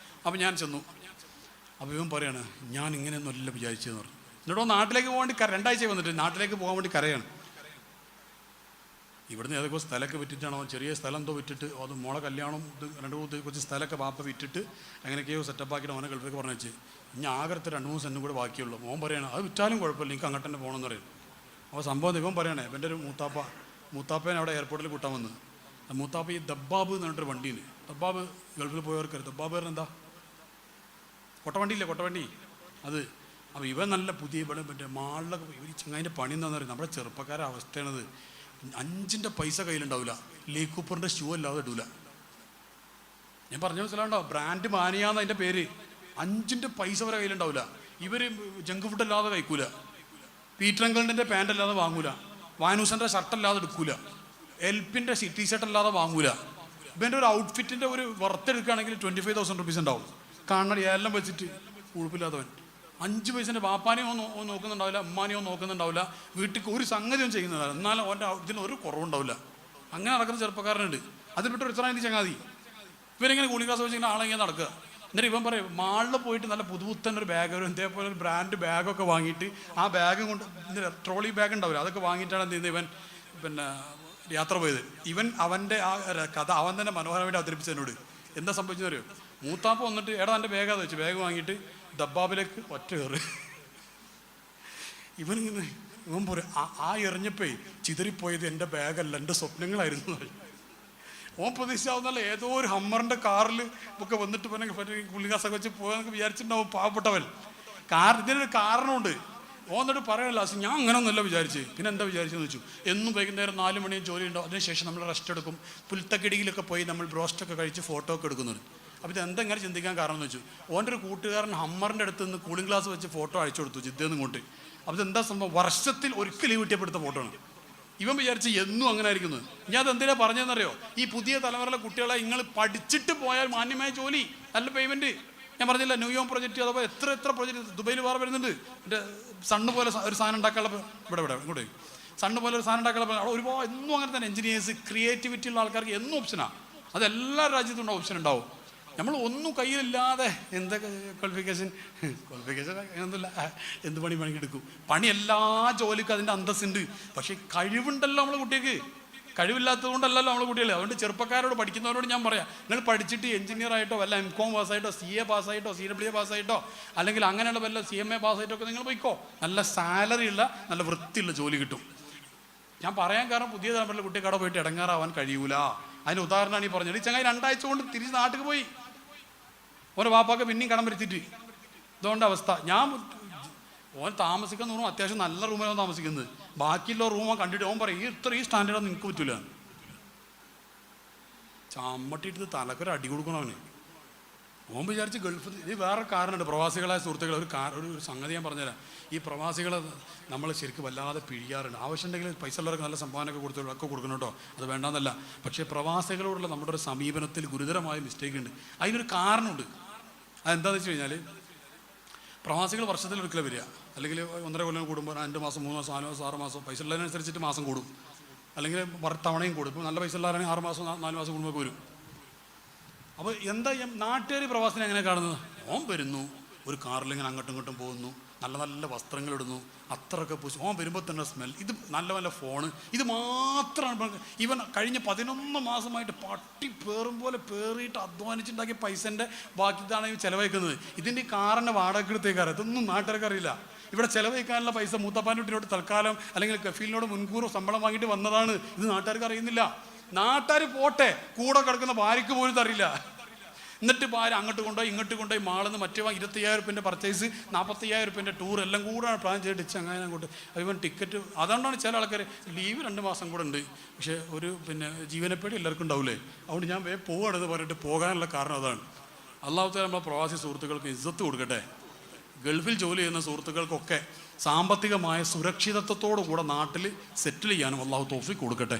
അപ്പോൾ ഞാൻ ചെന്നു. അപ്പോൾ ഇവൻ പറയാണ് ഞാൻ ഇങ്ങനെയൊന്നും അല്ല വിചാരിച്ചതെന്ന് പറഞ്ഞു. എന്നിട്ടോ നാട്ടിലേക്ക് പോകാൻ വേണ്ടി 2 ആഴ്ച വന്നിട്ട് നാട്ടിലേക്ക് പോകാൻ വേണ്ടി കരയാണ്. ഇവിടുന്ന് ഏതൊക്കെ സ്ഥലമൊക്കെ വിറ്റിട്ടാണോ, ചെറിയ സ്ഥലം എന്തോ വിറ്റിട്ട് അത് മോളെ കല്യാണം 2-3 കുറച്ച് സ്ഥലമൊക്കെ ബാപ്പ വിറ്റിട്ട് അങ്ങനെയൊക്കെയോ സെറ്റപ്പാക്കിയിട്ട് അവനെ ഗൾഫിലേക്ക് പറഞ്ഞു വെച്ച് ഇനി ആകരത്തെ 2-3 സെൻറ്റും കൂടെ ബാക്കിയുള്ളൂ. മോൻ പറയാണ് അത് വിറ്റാലും കുഴപ്പമില്ല, എനിക്ക് അങ്ങോട്ട് തന്നെ പോകണമെന്ന് പറയും. അപ്പോൾ സംഭവം ഇവൻ പറയണേ എൻ്റെ ഒരു മൂത്താപ്പേനെ അവിടെ എയർപോർട്ടിൽ കൂട്ടാൻ വന്ന്. മൂത്താപ്പ ഈ ദബ്ബാബ് എന്ന് പറഞ്ഞിട്ടൊരു വണ്ടിയുണ്ട്. ദബ്ബാബ് ഗൾഫിൽ പോയവർക്കറിയാം. ദബ്ബാബ് പറഞ്ഞാൽ എന്താ? കൊട്ടവണ്ടിയില്ലേ, കൊട്ടവണ്ടി അത്. അപ്പോൾ ഇവൻ നല്ല പുതിയ ഇവിടെ മറ്റേ മാളിലൊക്കെ ഇവർ ചങ്ങാതിൻ്റെ പണി എന്താണെന്ന് പറയും. നമ്മുടെ ചെറുപ്പക്കാരുടെ അവസ്ഥയാണത്. 5 പൈസ കയ്യിലുണ്ടാവില്ല, ലീ കൂപ്പറിൻ്റെ ഷൂ അല്ലാതെ ഇടൂല. ഞാൻ പറഞ്ഞ മനസ്സിലാവുണ്ടോ? ബ്രാൻഡ് മാനിയാന്ന് അതിൻ്റെ പേര്. 5 പൈസ വരെ കയ്യിലുണ്ടാവില്ല. ഇവർ ജങ്ക് ഫുഡ് അല്ലാതെ കഴിക്കൂല, പീറ്റർ അങ്കിളിൻ്റെ പാൻ്റ് അല്ലാതെ വാങ്ങൂല, വാനൂസൻ്റെ ഷർട്ടല്ലാതെ എടുക്കൂല, എൽപ്പിൻ്റെ ടീഷർട്ട് അല്ലാതെ വാങ്ങൂല. ഇവൻ്റെ ഒരു ഔട്ട്ഫിറ്റിൻ്റെ ഒരു വർത്തെടുക്കുകയാണെങ്കിൽ 25,000 റുപ്പീസ് ഉണ്ടാവും. കണ്ണടി എല്ലാം വെച്ചിട്ട് ഉഴുപ്പില്ലാത്തവൻ. 5 പൈസൻ്റെ ബാപ്പാനെയോ നോക്കുന്നുണ്ടാവില്ല, ഉമ്മാനെയോ നോക്കുന്നുണ്ടാവില്ല, വീട്ടിൽ ഒരു സംഗതിയും ചെയ്യുന്നതല്ല. എന്നാലും അവൻ്റെ ഇതിനൊരു കുറവുണ്ടാവില്ല. അങ്ങനെ നടക്കുന്ന ചെറുപ്പക്കാരനുണ്ട്. അതിൽപ്പെട്ട ഒരു ഇത്രയും ചങ്ങാതി. ഇവരെങ്ങനെ കൂളിംഗ് ക്ലാസ് വെച്ച് ഇങ്ങനെ ആളെങ്ങനെ നടക്കുക. എന്നിട്ട് ഇവൻ പറയും മാളിൽ പോയിട്ട് നല്ല പുതുപുത്തൻ ഒരു ബാഗ്, ഒരു ഇതേപോലെ ഒരു ബ്രാൻഡ് ബാഗൊക്കെ വാങ്ങിയിട്ട് ആ ബാഗ് കൊണ്ട് ട്രോളി ബാഗ് ഉണ്ടാവില്ല, അതൊക്കെ വാങ്ങിയിട്ടാണ് എന്ത് ചെയ്യുന്നത് ഇവൻ പിന്നെ യാത്ര പോയത്. ഇവൻ അവൻ്റെ ആ കഥ അവൻ തന്നെ മനോഹരമായിട്ട് അവതരിപ്പിച്ചതിനോട് എന്താ സംഭവിച്ചെന്ന് അറിയോ? മൂത്താപ്പ വന്നിട്ട് എടാ എൻ്റെ ബാഗാന്ന് വെച്ചു. ബാഗ് വാങ്ങിയിട്ട് ദബ്ബാബിലേക്ക് ഒറ്റ കയറ്. ഇവൻ പോരെ ആ എറിഞ്ഞപ്പോ ചിതറിപ്പോയത് എൻ്റെ ബാഗല്ല, എൻ്റെ സ്വപ്നങ്ങളായിരുന്നു. ഓൻ പ്രതീക്ഷിച്ചാവുന്നല്ല ഏതോ ഒരു ഹമ്മറിൻ്റെ കാറിൽ ഒക്കെ വന്നിട്ട് പുള്ളിക്കാസൊക്കെ വെച്ച് പോകാനൊക്കെ വിചാരിച്ചിട്ടുണ്ടാവും പാവപ്പെട്ടവൻ. ഇതിനൊരു കാരണമുണ്ട്. ഓന്നിട്ട് പറയണല്ലോ ഞാൻ അങ്ങനെ ഒന്നുമല്ല വിചാരിച്ച്. പിന്നെ എന്താ വിചാരിച്ചെന്ന് വെച്ചു, എന്നും വൈകുന്നേരം 4 മണിയും ജോലി ഉണ്ടാവും. അതിനുശേഷം നമ്മൾ റെസ്റ്റ് എടുക്കും, പുൽത്തക്കിടിയിലൊക്കെ പോയി നമ്മൾ ബ്രോസ്റ്റൊക്കെ കഴിച്ച് ഫോട്ടോ ഒക്കെ എടുക്കുന്നുണ്ട്. അപ്പോൾ ഇത് എന്തെങ്ങനെ ചിന്തിക്കാൻ കാരണം എന്ന് വെച്ചു, ഓൻ്റെ ഒരു കൂട്ടുകാരൻ ഹമ്മറിൻ്റെ അടുത്ത് നിന്ന് കൂളിംഗ് ഗ്ലാസ് വെച്ച് ഫോട്ടോ അയച്ചു കൊടുത്തു ജിദ്ദയിൽ നിന്ന് കൊണ്ട്. അപ്പോൾ ഇതെന്താ സംഭവം, വർഷത്തിൽ ഒരിക്കൽ കിട്ടിയപ്പെടുത്ത ഫോട്ടോ ആണ്. ഇവൻ വിചാരിച്ച് എന്നും അങ്ങനെ ആയിരിക്കുന്നത്. ഞാൻ അതെന്തിനാ പറഞ്ഞതെന്നറിയോ? ഈ പുതിയ തലമുറയിലെ കുട്ടികളെ നിങ്ങൾ പഠിച്ചിട്ട് പോയാൽ മാന്യമായ ജോലി, നല്ല പേയ്മെൻറ്റ്. ഞാൻ പറഞ്ഞില്ല ന്യൂയോം പ്രൊജക്റ്റ്, അതുപോലെ എത്ര പ്രൊജക്റ്റ് ദുബൈയിൽ വേറെ വരുന്നുണ്ട്. എൻ്റെ സണ്ണ് പോലെ ഒരു സാധനം ഉണ്ടാക്കാനുള്ള ഇവിടെ ഇങ്ങോട്ട് സണ്ണ് പോലെ ഒരു സാധനം ഉണ്ടാക്കാനുള്ള അവിടെ ഒരുപാട് എന്നും അങ്ങനെ തന്നെ എഞ്ചിനീയേഴ്സ്, ക്രിയേറ്റിവിറ്റി ഉള്ള ആൾക്കാർക്ക് എന്നും ഓപ്ഷനാണ്. അത് എല്ലാ രാജ്യത്തും ഉണ്ട്, ഓപ്ഷൻ ഉണ്ടാവും. നമ്മൾ ഒന്നും കയ്യിലില്ലാതെ എന്തൊക്കെ ക്വാളിഫിക്കേഷൻ അങ്ങനൊന്നുമില്ല, എന്ത് പണി എടുക്കും. പണി എല്ലാ ജോലിക്കും അതിൻ്റെ അന്തസ്സുണ്ട്. പക്ഷേ കഴിവുണ്ടല്ലോ നമ്മളെ കുട്ടിക്ക്. കഴിവില്ലാത്തത് കൊണ്ടല്ലല്ലോ നമ്മളെ കുട്ടികൾ. അതുകൊണ്ട് ചെറുപ്പക്കാരോട് പഠിക്കുന്നവരോട് ഞാൻ പറയാം, നിങ്ങൾ പഠിച്ചിട്ട് എഞ്ചിനീയർ ആയിട്ടോ വല്ല MCOM പാസ്സായിട്ടോ CA പാസ്സായിട്ടോ CWA പാസ്സായിട്ടോ അല്ലെങ്കിൽ അങ്ങനെയുള്ള വല്ല CMA പാസ്സായിട്ടോ ഒക്കെ നിങ്ങൾ പോയിക്കോ. നല്ല സാലറി ഉള്ള നല്ല വൃത്തിയുള്ള ജോലി കിട്ടും. ഞാൻ പറയാൻ കാരണം പുതിയ തലമുറയിലെ കുട്ടിക്കവിടെ പോയിട്ട് ഇടങ്ങാറാവാൻ കഴിയൂല. അതിന് ഉദാഹരണമാണ് ഈ പറഞ്ഞത്. ഈ ചങ്ങായി 2 ആഴ്ച കൊണ്ട് തിരിച്ച് നാട്ടിൽ പോയി. ഓരോ വാപ്പാക്ക് പിന്നെയും കടം വരുത്തിയിട്ട് ഇതുകൊണ്ട് അവസ്ഥ. ഓൻ താമസിക്കുന്ന റൂം അത്യാവശ്യം നല്ല റൂമിലാണ് താമസിക്കുന്നത്. ബാക്കിയുള്ള റൂമോ കണ്ടിട്ട് ഓൻ പറയും ഈ സ്റ്റാൻഡേർഡൊന്നും നിങ്ങൾക്ക് പറ്റൂല. ചമ്മട്ടിട്ട് തലക്കൊരു അടി കൊടുക്കണം അവന്. ഓൻ വിചാരിച്ച് ഗൾഫിൽ. ഇത് വേറെ കാരണമുണ്ട്. പ്രവാസികളായ സുഹൃത്തുക്കളെ ഒരു സംഗതി ഞാൻ പറഞ്ഞുതരാം. ഈ പ്രവാസികളെ നമ്മൾ ശരിക്കും വല്ലാതെ പിഴിയാറുണ്ട്. ആവശ്യമുണ്ടെങ്കിൽ പൈസ ഉള്ളവർക്ക് നല്ല സംഭാവനയൊക്കെ കൊടുക്കണം കേട്ടോ, അത് വേണ്ടാന്നല്ല. പക്ഷേ പ്രവാസികളോടുള്ള നമ്മുടെ ഒരു സമീപനത്തിൽ ഗുരുതരമായ മിസ്റ്റേക്ക് ഉണ്ട്. അതിനൊരു കാരണമുണ്ട്. അതെന്താണെന്ന് വെച്ച് കഴിഞ്ഞാൽ പ്രവാസികൾ വർഷത്തിൽ ഒരിക്കലും വരിക, അല്ലെങ്കിൽ 1.5 കൊല്ലം കൂടുമ്പോൾ 2 മാസം 3 മാസം 4 മാസം 6 മാസം പൈസ ഉള്ളതിനനുസരിച്ചിട്ട് മാസം കൂടും, അല്ലെങ്കിൽ തവണയും കൂടും. ഇപ്പോൾ നല്ല പൈസ ഉള്ളവരാണെങ്കിൽ 6 മാസം 4 മാസം കൂടുമ്പോൾ വരും. അപ്പോൾ എന്താ നാട്ടുകാർ പ്രവാസിനെ എങ്ങനെ കാണുന്നത്? ഓൻ വരുന്നു, ഒരു കാറിൽ ഇങ്ങനെ അങ്ങോട്ടും ഇങ്ങോട്ടും പോകുന്നു, നല്ല നല്ല വസ്ത്രങ്ങൾ ഇടുന്നു, അത്രയൊക്കെ പൂശി. ഓൻ വരുമ്പോൾ തന്നെ സ്മെൽ, ഇത് നല്ല നല്ല ഫോണ്, ഇത് മാത്രമാണ്. ഇവൻ കഴിഞ്ഞ 11 മാസമായിട്ട് പട്ടി പേറും പോലെ പേറിയിട്ട് അധ്വാനിച്ചുണ്ടാക്കിയ പൈസൻ്റെ ബാക്കി ഇതാണ് ഈ ചിലവഴിക്കുന്നത്. ഇതിൻ്റെ ഈ കാറിൻ്റെ വാടക എടുത്തേക്കാറ് ഇതൊന്നും നാട്ടുകാർക്ക് അറിയില്ല. ഇവിടെ ചിലവഴിക്കാനുള്ള പൈസ മൂത്തപ്പാൻ്റെ വീട്ടിലോട്ട് തൽക്കാലം അല്ലെങ്കിൽ കഫീലിനോട് മുൻകൂർ ശമ്പളം വാങ്ങിയിട്ട് വന്നതാണ്. ഇത് നാട്ടുകാർക്ക് അറിയുന്നില്ല. നാട്ടുകാർ പോട്ടെ, കൂടെ കിടക്കുന്ന ഭാര്യയ്ക്ക് പോലും തരില്ല. എന്നിട്ട് ഭാര്യ അങ്ങോട്ട് കൊണ്ടുപോയി ഇങ്ങോട്ട് കൊണ്ടുപോയി മാളിൽ മറ്റേ 25,000 റുപ്യൻ്റെ പർച്ചേസ്, 40,000 റുപ്യൻ്റെ ടൂർ എല്ലാം കൂടെ പ്ലാൻ ചെയ്തിട്ട് അങ്ങനെ അങ്ങോട്ട് ഇവൻ ടിക്കറ്റ്. അതുകൊണ്ടാണ് ചില ആൾക്കാർ ലീവ് 2 മാസം കൂടെ ഉണ്ട്, പക്ഷേ ഒരു ജീവനെപ്പേടി എല്ലാവർക്കും ഉണ്ടാവില്ലേ. അതുകൊണ്ട് ഞാൻ വേഗം പോവുകയാണെന്ന് പറഞ്ഞിട്ട് പോകാനുള്ള കാരണം അതാണ്. അള്ളാഹു തആല നമ്മളെ പ്രവാസി സുഹൃത്തുക്കൾക്ക് ഇസ്സത്ത് കൊടുക്കട്ടെ. ഗൾഫിൽ ജോലി ചെയ്യുന്ന സുഹൃത്തുക്കൾക്കൊക്കെ സാമ്പത്തികമായ സുരക്ഷിതത്വത്തോടു കൂടെ നാട്ടിൽ സെറ്റിൽ ചെയ്യാനും അള്ളാഹു തൗഫീഖ് കൊടുക്കട്ടെ.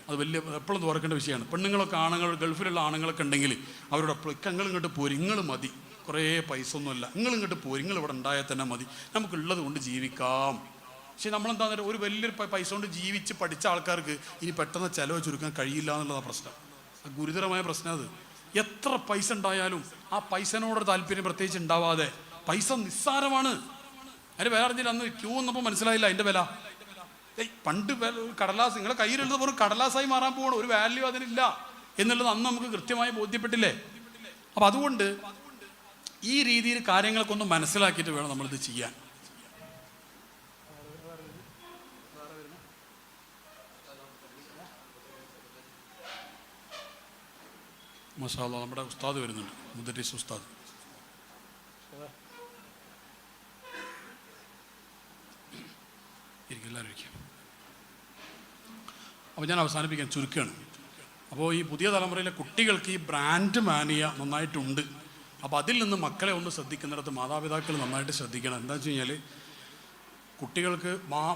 അത് വലിയ എപ്പോഴും ഓർക്കേണ്ട വിഷയമാണ്. പെണ്ണുങ്ങളൊക്കെ ആണുങ്ങൾ ഗൾഫിലുള്ള ആണുങ്ങളൊക്കെ ഉണ്ടെങ്കിൽ അവരുടെ നിങ്ങൾ ഇങ്ങോട്ട് പോരി, നിങ്ങൾ മതി, കുറേ പൈസ ഒന്നുമല്ല, നിങ്ങൾ ഇങ്ങോട്ട് പോരി, നിങ്ങൾ ഇവിടെ ഉണ്ടായാൽ തന്നെ മതി, നമുക്കുള്ളത് കൊണ്ട് ജീവിക്കാം. പക്ഷേ നമ്മളെന്താ ഒരു വലിയൊരു പൈസ കൊണ്ട് ജീവിച്ച് പഠിച്ച ആൾക്കാർക്ക് ഇനി പെട്ടെന്ന് ചിലവ് ചുരുക്കാൻ കഴിയില്ല എന്നുള്ളതാണ് പ്രശ്നം. ഗുരുതരമായ പ്രശ്നം അത്. എത്ര പൈസ ഉണ്ടായാലും ആ പൈസനോടൊരു താല്പര്യം പ്രത്യേകിച്ച് ഉണ്ടാവാതെ, പൈസ നിസ്സാരമാണ്. അതിൻ്റെ വില അറിഞ്ഞില്ല. അന്ന് ക്യൂ വന്നപ്പോൾ മനസ്സിലായില്ല അതിൻ്റെ വില. പണ്ട് കടലാസ് നിങ്ങളെ കയ്യിലുള്ളത് പോലും കടലാസായി മാറാൻ പോകണം, ഒരു വാല്യൂ അതിനില്ല എന്നുള്ളത് അന്ന് നമുക്ക് കൃത്യമായി ബോധ്യപ്പെട്ടില്ലേ. അപ്പം അതുകൊണ്ട് ഈ രീതിയിൽ കാര്യങ്ങളൊക്കെ ഒന്ന് മനസ്സിലാക്കിയിട്ട് വേണം നമ്മളിത് ചെയ്യാൻ. മാഷാ അല്ലാഹ്, നമ്മുടെ ഉസ്താദ് വരുന്നുണ്ട്, മുദരിസ് ഉസ്താദ്. എല്ലാവരും ഇരിക്കും. അപ്പോൾ ഞാൻ അവസാനിപ്പിക്കാൻ ചുരുക്കുകയാണ്. അപ്പോൾ ഈ പുതിയ തലമുറയിലെ കുട്ടികൾക്ക് ഈ ബ്രാൻഡ് മാനിയ നന്നായിട്ടുണ്ട്. അപ്പോൾ അതിൽ നിന്ന് മക്കളെ ഒന്ന് ശ്രദ്ധിക്കുന്നിടത്ത് മാതാപിതാക്കൾ നന്നായിട്ട് ശ്രദ്ധിക്കണം. എന്താ വെച്ച് കഴിഞ്ഞാൽ കുട്ടികൾക്ക്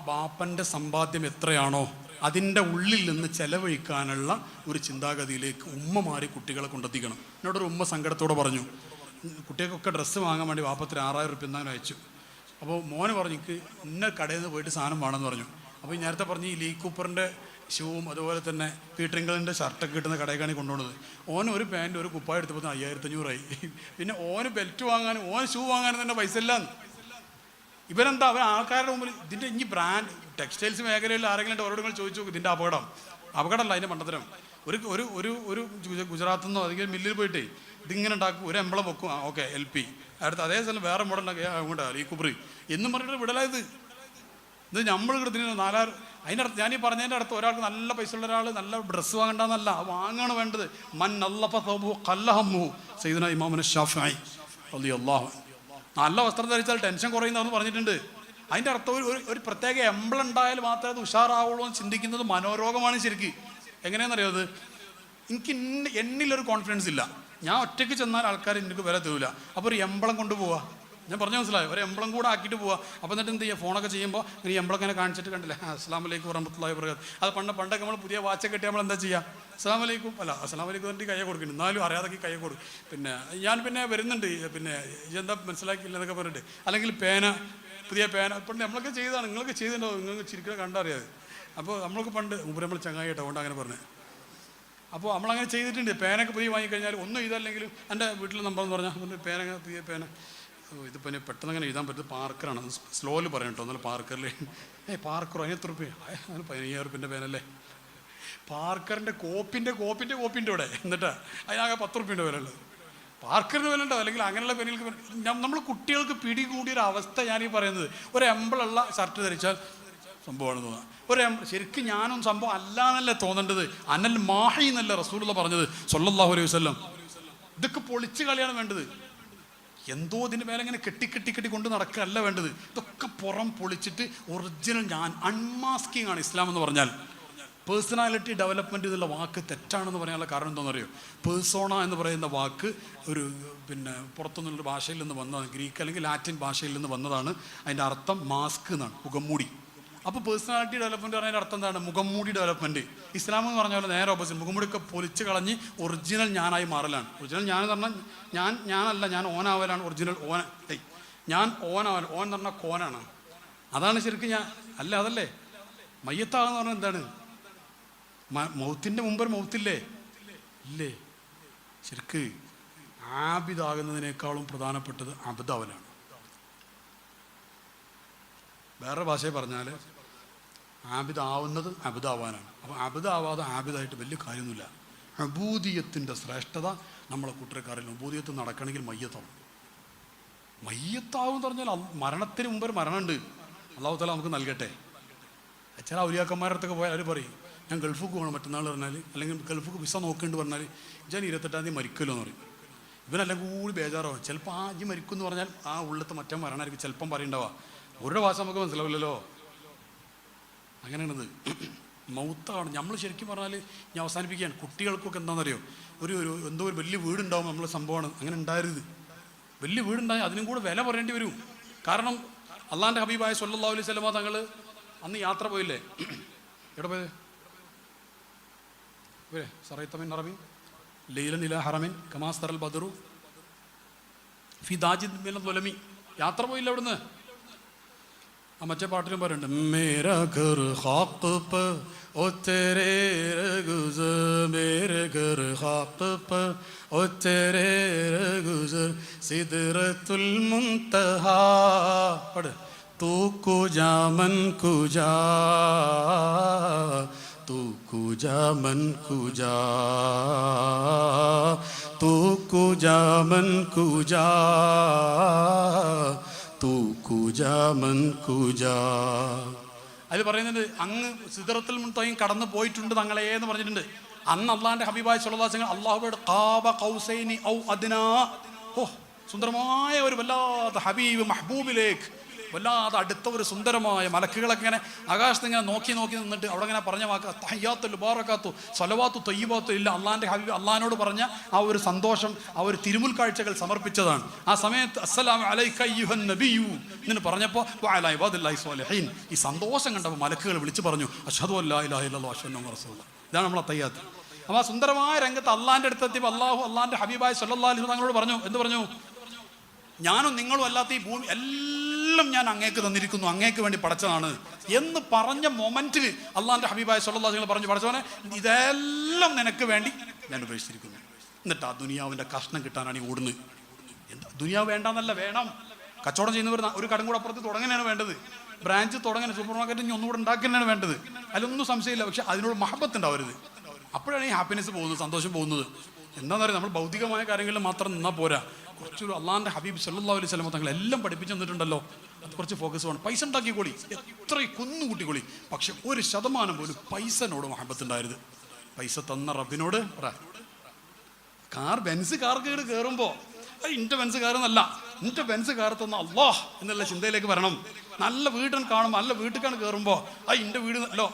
ബാപ്പൻ്റെ സമ്പാദ്യം എത്രയാണോ അതിൻ്റെ ഉള്ളിൽ നിന്ന് ചെലവഴിക്കാനുള്ള ഒരു ചിന്താഗതിയിലേക്ക് ഉമ്മമാരി കുട്ടികളെ കൊണ്ടെത്തിക്കണം. എന്നോടൊരു ഉമ്മ സങ്കടത്തോടെ പറഞ്ഞു, കുട്ടികൾക്കൊക്കെ ഡ്രസ്സ് വാങ്ങാൻ വേണ്ടി വാപ്പത്തിന് 6000 രൂപ എന്തായാലും അയച്ചു. അപ്പോൾ മോന് പറഞ്ഞു എനിക്ക് ഇന്ന കടയിൽ നിന്ന് പോയിട്ട് സാധനം വേണമെന്ന് പറഞ്ഞു. അപ്പോൾ ഈ നേരത്തെ പറഞ്ഞ് ഈ ലീ കൂപ്പറിൻ്റെ ഷൂവും അതുപോലെ തന്നെ പീട്രിങ്കളിൻ്റെ ഷർട്ടൊക്കെ കിട്ടുന്ന കടയിലാണ് കൊണ്ടുപോകുന്നത്. ഓന് ഒരു പാൻറ്റ് ഒരു കുപ്പായ എടുത്തപ്പോൾ 5500 പിന്നെ ഓന് ബെൽറ്റ് വാങ്ങാനും ഓന് ഷൂ വാങ്ങാനും തന്നെ പൈസ ഇല്ലാന്ന്. ഇവരെന്താ അവർ ആൾക്കാരുടെ മുമ്പിൽ ഇതിൻ്റെ ഇനി ബ്രാൻഡ് ടെക്സ്റ്റൈൽസ് മേഖലയിൽ ആരെങ്കിലും അവരോട് ചോദിച്ചു നോക്കും ഇതിൻ്റെ അപകടമല്ല അതിൻ്റെ മണ്ടത്തരം. ഒരു ഒരു ഒരു ഒരു ഗുജറാത്തിൽ നിന്നോ അല്ലെങ്കിൽ മില്ലിൽ പോയിട്ട് ഇതിങ്ങനെ ഉണ്ടാക്കും, ഒരു എംബ്ലം വെക്കും, ഓക്കെ LP, അടുത്ത് അതേ സ്ഥലം വേറെ മോഡൽ അങ്ങോട്ടാണ് ഈ കുബ്രി എന്നും പറഞ്ഞിട്ട് വിടലായത്. ഇത് നമ്മൾ ഇതിന് 4000 അതിൻ്റെ അടുത്ത് ഞാനീ പറഞ്ഞതിൻ്റെ അടുത്ത് ഒരാൾക്ക് നല്ല പൈസ ഉള്ള ഒരാൾ നല്ല ഡ്രസ്സ് വാങ്ങണ്ടെന്നല്ല, വാങ്ങാണ് വേണ്ടത്. മൻ അല്ലഫ സൗബഹു ഖല്ലഹമ്മു സയ്യിദുനാ ഇമാമുന ശാഫിഈ റളിയല്ലാഹു അൻഹു. നല്ല വസ്ത്രം ധരിച്ചാൽ ടെൻഷൻ കുറയുന്നതെന്ന് പറഞ്ഞിട്ടുണ്ട്. അതിൻ്റെ അർത്ഥം ഒരു പ്രത്യേക എംബ്ലം ഉണ്ടായാൽ മാത്രമേ അത് ഉഷാറാവുള്ളൂ എന്ന് ചിന്തിക്കുന്നത് മനോരോഗമാണ് ശരിക്ക്. എങ്ങനെയാണെന്നറിയാത്, എനിക്ക് എന്നിലൊരു കോൺഫിഡൻസ് ഇല്ല, ഞാൻ ഒറ്റയ്ക്ക് ചെന്നാൽ ആൾക്കാർ എനിക്ക് വില തരൂല. അപ്പോൾ ഒരു എംബ്ലം കൊണ്ടുപോവാ, ഞാൻ പറഞ്ഞു മനസ്സിലായോ, ഒരു എംബ്ലം കൂടെ ആക്കിയിട്ട് പോവാ. അപ്പോൾ എന്നിട്ട് എന്ത് ചെയ്യുക, ഫോണൊക്കെ ചെയ്യുമ്പോൾ ഈ എംബ്ലം ഇങ്ങനെ കാണിച്ചിട്ട് കണ്ടില്ലേ അസ്സലാമു അലൈക്കും വറഹ്മത്തുള്ളാഹി വബറകാതുഹു. അത് പണ്ടൊക്കെ നമ്മൾ പുതിയ വാച്ചൊക്കെ കിട്ടിയാൽ നമ്മൾ എന്താ ചെയ്യുക, അസ്സലാമു അലൈക്കും അല്ല അസ്സലാമു അലൈക്കും എന്നിട്ട് കയ്യെ കൊടുക്കുന്നു, എന്നാലും അറിയാതെ കയ്യെ കൊടുക്കും. ഞാൻ വരുന്നുണ്ട്, ഇതെന്താ മനസ്സിലാക്കിയില്ല എന്നൊക്കെ പറഞ്ഞിട്ട്, അല്ലെങ്കിൽ പുതിയ പേന പണ്ട് നമ്മളൊക്കെ ചെയ്തതാണ്, നിങ്ങളൊക്കെ ചെയ്തിട്ടുണ്ടോ, നിങ്ങൾക്ക് ചിരിക്കുന്ന കണ്ടറിയാതെ. അപ്പോൾ നമ്മളൊക്കെ പണ്ട് നമ്മൾ ചങ്ങായി കേട്ടോ കൊണ്ട് അങ്ങനെ പറഞ്ഞത്. അപ്പോൾ നമ്മളങ്ങനെ ചെയ്തിട്ടുണ്ട്. പേനൊക്കെ പുതിയ വാങ്ങിക്കഴിഞ്ഞാൽ ഒന്നും ഇതല്ലെങ്കിലും എൻ്റെ വീട്ടിൽ നമ്പർ എന്ന് പറഞ്ഞാൽ പുതിയ പേന ഇതിപ്പോൾ പെട്ടെന്ന് അങ്ങനെ എഴുതാൻ പറ്റുന്നത് പാർക്കറാണ്, സ്ലോയിൽ പറയണം കേട്ടോ. എന്നാലും പാർക്കറിൽ പാർക്കറോ അതിന് 8 രൂപ, അതിന് 15000 രൂപൻ്റെ പേനല്ലേ. പാർക്കറിൻ്റെ കോപ്പിൻ്റെ കൂടെ എന്നിട്ട് അതിനാകെ 10 രൂപയുടെ വില ഉള്ളത്. പാർക്കറിന് വില ഉണ്ടോ, അല്ലെങ്കിൽ അങ്ങനെയുള്ള പെനുകൾക്ക് നമ്മൾ കുട്ടികൾക്ക് പിടികൂടിയൊരു അവസ്ഥ ഞാനീ പറയുന്നത്. ഒരു എംബ്ലുള്ള ഷർട്ട് ധരിച്ചാൽ സംഭവമാണെന്ന് തോന്നുക. ശരിക്കും ഞാനും സംഭവം അല്ല എന്നല്ലേ തോന്നേണ്ടത്. അനൽ മാഹി എന്നല്ല റസൂലുള്ള പറഞ്ഞത് സ്വല്ലല്ലാഹു അലൈഹി വസല്ലം. ഇതൊക്കെ പൊളിച്ച് കളിയാണ് വേണ്ടത്. എന്തോ ഇതിൻ്റെ മേലെ ഇങ്ങനെ കെട്ടി കൊണ്ട് നടക്കുകയല്ല വേണ്ടത്. ഇതൊക്കെ പുറം പൊളിച്ചിട്ട് ഒറിജിനൽ അൺമാസ്കിങ് ആണ് ഇസ്ലാം എന്ന് പറഞ്ഞാൽ. പേഴ്സണാലിറ്റി ഡെവലപ്മെൻറ്റ് എന്നുള്ള വാക്ക് തെറ്റാണെന്ന് പറയാനുള്ള കാരണം എന്താണെന്നറിയോ, പേഴ്സോണ എന്ന് പറയുന്ന വാക്ക് ഒരു പുറത്തുനിന്നുള്ള ഭാഷയിൽ നിന്ന് വന്നതാണ്, ഗ്രീക്ക് അല്ലെങ്കിൽ ലാറ്റിൻ ഭാഷയിൽ നിന്ന് വന്നതാണ്. അതിൻ്റെ അർത്ഥം മാസ്ക് എന്നാണ്, മുഖംമൂടി. അപ്പോൾ പേഴ്സണാലിറ്റി ഡെവലപ്മെൻറ്റ് പറയുന്നതിൻ്റെ അർത്ഥം എന്താണ്, മുഖംമൂടി ഡെവലപ്മെൻറ്റ്. ഇസ്ലാം എന്ന് പറഞ്ഞ പോലെ നേരെ ഓപ്പോസിറ്റ്, മുഖംമൂടിയൊക്കെ പൊലിച്ച് കളഞ്ഞ് ഒറിജിനൽ ഞാനായി മാറലാണ്. ഒറിജിനൽ ഞാൻ എന്ന് പറഞ്ഞാൽ ഞാനല്ല, ഞാൻ ഓനാവലാണ് ഒറിജിനൽ ഞാൻ ഓനാവൽ. ഓൻ എന്ന് പറഞ്ഞാൽ കോനാണ്, അതാണ് ശരിക്കും ഞാൻ അല്ല. അതല്ലേ മയ്യത്താവെന്ന് പറഞ്ഞാൽ എന്താണ്, മൗത്തിൻ്റെ മുമ്പൊരു മൗത്തില്ലേ ഇല്ലേ. ശരിക്ക് ആബിദാകുന്നതിനേക്കാളും പ്രധാനപ്പെട്ടത് അബദാവലാണ്. വേറെ ഭാഷയിൽ പറഞ്ഞാൽ ആബിദാവുന്നത് അബദാവാനാണ്. അപ്പോൾ അബദാവാതെ ആബിദായിട്ട് വലിയ കാര്യമൊന്നുമില്ല. അബൂദിയത്തിൻ്റെ ശ്രേഷ്ഠത നമ്മളെ കൂട്ടരക്കാരില്ല. അബൂദിയത്ത് നടക്കണമെങ്കിൽ മയ്യത്താവും. മയ്യത്താവും എന്ന് പറഞ്ഞാൽ മരണത്തിന് മുമ്പൊരു മരണമുണ്ട്, അല്ലാഹു തആല നമുക്ക് നൽകട്ടെ. ചില ഔലിയാക്കന്മാരുടെ അടുത്തൊക്കെ പോയാൽ അവർ പറയും ഞാൻ ഗൾഫിക്ക് പോകണം മറ്റന്നാൾ പറഞ്ഞാൽ, അല്ലെങ്കിൽ ഗൾഫിക്ക് വിസ നോക്കേണ്ടി പറഞ്ഞാൽ ഞാൻ 28-ാം തീയതി മരിക്കുമല്ലോ എന്ന് പറയും. ഇവനെല്ലാം കൂടി ബേജാറാവും. ചിലപ്പോൾ ആദ്യം മരിക്കും എന്ന് പറഞ്ഞാൽ ആ ഉള്ളത്തെ മറ്റേ മരണമായിരിക്കും ചിലപ്പം പറയണ്ടാവുക. അവരുടെ ഭാഷ നമുക്ക് മനസ്സിലാവില്ലല്ലോ. അങ്ങനെയാണത്. മൗത്താണ്. നമ്മൾ ശരിക്കും പറഞ്ഞാൽ ഞാൻ അവസാനിപ്പിക്കുകയാണ്. കുട്ടികൾക്കൊക്കെ എന്താണെന്നറിയോ, ഒരു എന്തോ ഒരു വലിയ വീടുണ്ടാവും നമ്മൾ സംഭവമാണ്. അങ്ങനെ ഉണ്ടായിരുന്നത്. വലിയ വീടുണ്ടായാൽ അതിനും കൂടെ വില പറയേണ്ടി വരും. കാരണം അള്ളാഹിൻ്റെ ഹബീബായ സ്വല്ലല്ലാഹു അലൈഹി വസല്ലമ തങ്ങൾ അന്ന് യാത്ര പോയില്ലേ? എവിടെ പോയത്? സറൈത്തമിൻ അറബി ലൈലൻ ഇലാ ഹറമിൻ കമാസ്തറൽ ബദറു ഫി ദാജിദ് മിനൽ ദുലമി. യാത്ര പോയില്ല അവിടുന്ന്. ആ മറ്റേ പാട്ടിലും പറയുന്നുണ്ട്, മേരാ ഘർ ഖാഖ് പ ഓ തേരേ ഗുസർ, മേരെ ഘർ ഖാഖ് പ ഓ തേരേ ഗുസർ, സിദ്റത്തുൽ മുൻതഹാ പട് തൂ കുജാ മൻ കുജാ, तू कुजा मन कुजा, तू कुजा मन कुजा, तू कुजा मन कुजा. അതിൽ പറയുന്നുണ്ട്, അങ്ങ് സിദ്റത്തുൽ മുൻതഹയും കടന്നു പോയിട്ടുണ്ട് തങ്ങളെ എന്ന് പറഞ്ഞിട്ടുണ്ട്. അന്ന് അള്ളാഹിന്റെ ഹബീബായ സ്വല്ലല്ലാഹു അലൈഹി വസല്ലം അല്ലാഹുവോട് ഖാബ ഖൗസൈനി ഔ അദ്നാ, ഓ സുന്ദരമായ ഒരു വല്ലാത്ത ഹബീബ് മഹബൂബിലേക്ക് വല്ലാതെ അടുത്ത ഒരു സുന്ദരമായ മലക്കുകളൊക്കെ ഇങ്ങനെ ആകാശത്ത് ഇങ്ങനെ നോക്കി നോക്കി നിന്നിട്ട് അവിടെ ഇങ്ങനെ പറഞ്ഞ വാക്ക് തഹയ്യാത്തുൽ മുബാറകാത്തു സ്വലവാത്തു തയ്യിബാത്തു ഇല്ല. അള്ളാഹിൻ്റെ ഹബീബ് അള്ളാഹിനോട് പറഞ്ഞ ആ ഒരു സന്തോഷം, ആ ഒരു തിരുമുൽ കാഴ്ചകൾ സമർപ്പിച്ചതാണ്. ആ സമയത്ത് അസ്സലാമു അലൈക അയ്യുഹൻ നബിയ്യു എന്ന് പറഞ്ഞപ്പോൾ വഅലാ ഇബാദില്ലാഹി സ്വാലിഹീൻ, ഈ സന്തോഷം കണ്ടപ്പോൾ മലക്കുകൾ വിളിച്ചു പറഞ്ഞു അശ്ഹദു അല്ലാ ഇലാഹ ഇല്ലല്ലാഹു വഅശ്ഹദു അന്ന റസൂലുള്ളാഹ്. ഇതാണ് നമ്മളെ തയ്യാത്ത്. അപ്പോൾ ആ സുന്ദരമായ രംഗത്ത് അള്ളാഹിൻ്റെ അടുത്തെത്തിയപ്പോൾ അള്ളാഹിൻ്റെ ഹബീബായ സ്വല്ലല്ലാഹു അലൈഹി വസല്ലം തങ്ങളോട് പറഞ്ഞു, എന്ത് പറഞ്ഞു? ഞാനും നിങ്ങളും അല്ലാത്ത ഈ ഭൂമി എല്ലാം ഞാൻ അങ്ങേക്ക് തന്നിരിക്കുന്നു, അങ്ങേക്ക് വേണ്ടി പടച്ചതാണ് എന്ന് പറഞ്ഞ മൊമെന്റിൽ അള്ളാഹിന്റെ ഹബീബായ സ്വല്ലല്ലാഹു അലൈഹി വസല്ലം പറഞ്ഞു, പടച്ചവനെ ഇതെല്ലാം നിനക്ക് വേണ്ടി ഞാൻ ഉപേക്ഷിച്ചിരിക്കുന്നു. എന്നിട്ട് ആ ദുനിയാവിന്റെ കഷ്ണം കിട്ടാനാണ് ഈ ഓടുന്നത്. എന്താ ദുനിയാവ് വേണ്ടെന്നല്ല, വേണം. കച്ചവടം ചെയ്യുന്നവർ ഒരു കടം കൂടെ അപ്പുറത്ത് തുടങ്ങാനാണ് വേണ്ടത്, ബ്രാഞ്ച് തുടങ്ങാൻ, സൂപ്പർ മാർക്കറ്റ് ഇനി ഒന്നുകൂടെ ഉണ്ടാക്കാനാണ് വേണ്ടത്. അതിലൊന്നും സംശയമില്ല. പക്ഷെ അതിനോട് മഹബത്ത് ഉണ്ടാവരുത്. അപ്പോഴാണ് ഈ ഹാപ്പിനെസ് പോകുന്നത്, സന്തോഷം പോകുന്നത്. എന്താണെന്ന് പറയുക, നമ്മൾ ഭൗതികമായ കാര്യങ്ങളിൽ മാത്രം നിന്നാൽ പോരാ. കുറച്ചൊരു അള്ളാഹിൻ്റെ ഹബീബ് സല്ലല്ലാഹു അലൈഹി വസല്ലം തങ്ങൾ എല്ലാം പഠിപ്പിച്ചു തന്നിട്ടുണ്ടല്ലോ, അത് കുറച്ച് ഫോക്കസ് വേണം. പൈസ ഉണ്ടാക്കിക്കോളി, എത്ര കുന്നുകൂട്ടിക്കോളി, പക്ഷെ 1% പോലും പൈസനോട് മഹബത്ത് ഉണ്ടായിരുന്നു. പൈസ തന്ന റബ്ബിനോട് ബെൻസ് കാർ കയറുമ്പോൾ ഇൻ്റെ ബെൻസ് കാരെന്നല്ല, ഇൻ്റെ ബെൻസ് കാർ തന്ന അള്ളാഹ് എന്നുള്ള ചിന്തയിലേക്ക് വരണം. നല്ല വീടൻ കാണുമ്പോൾ, നല്ല വീട്ടിലാണ് കയറുമ്പോൾ ഇൻ്റെ വീട് അല്ലോ,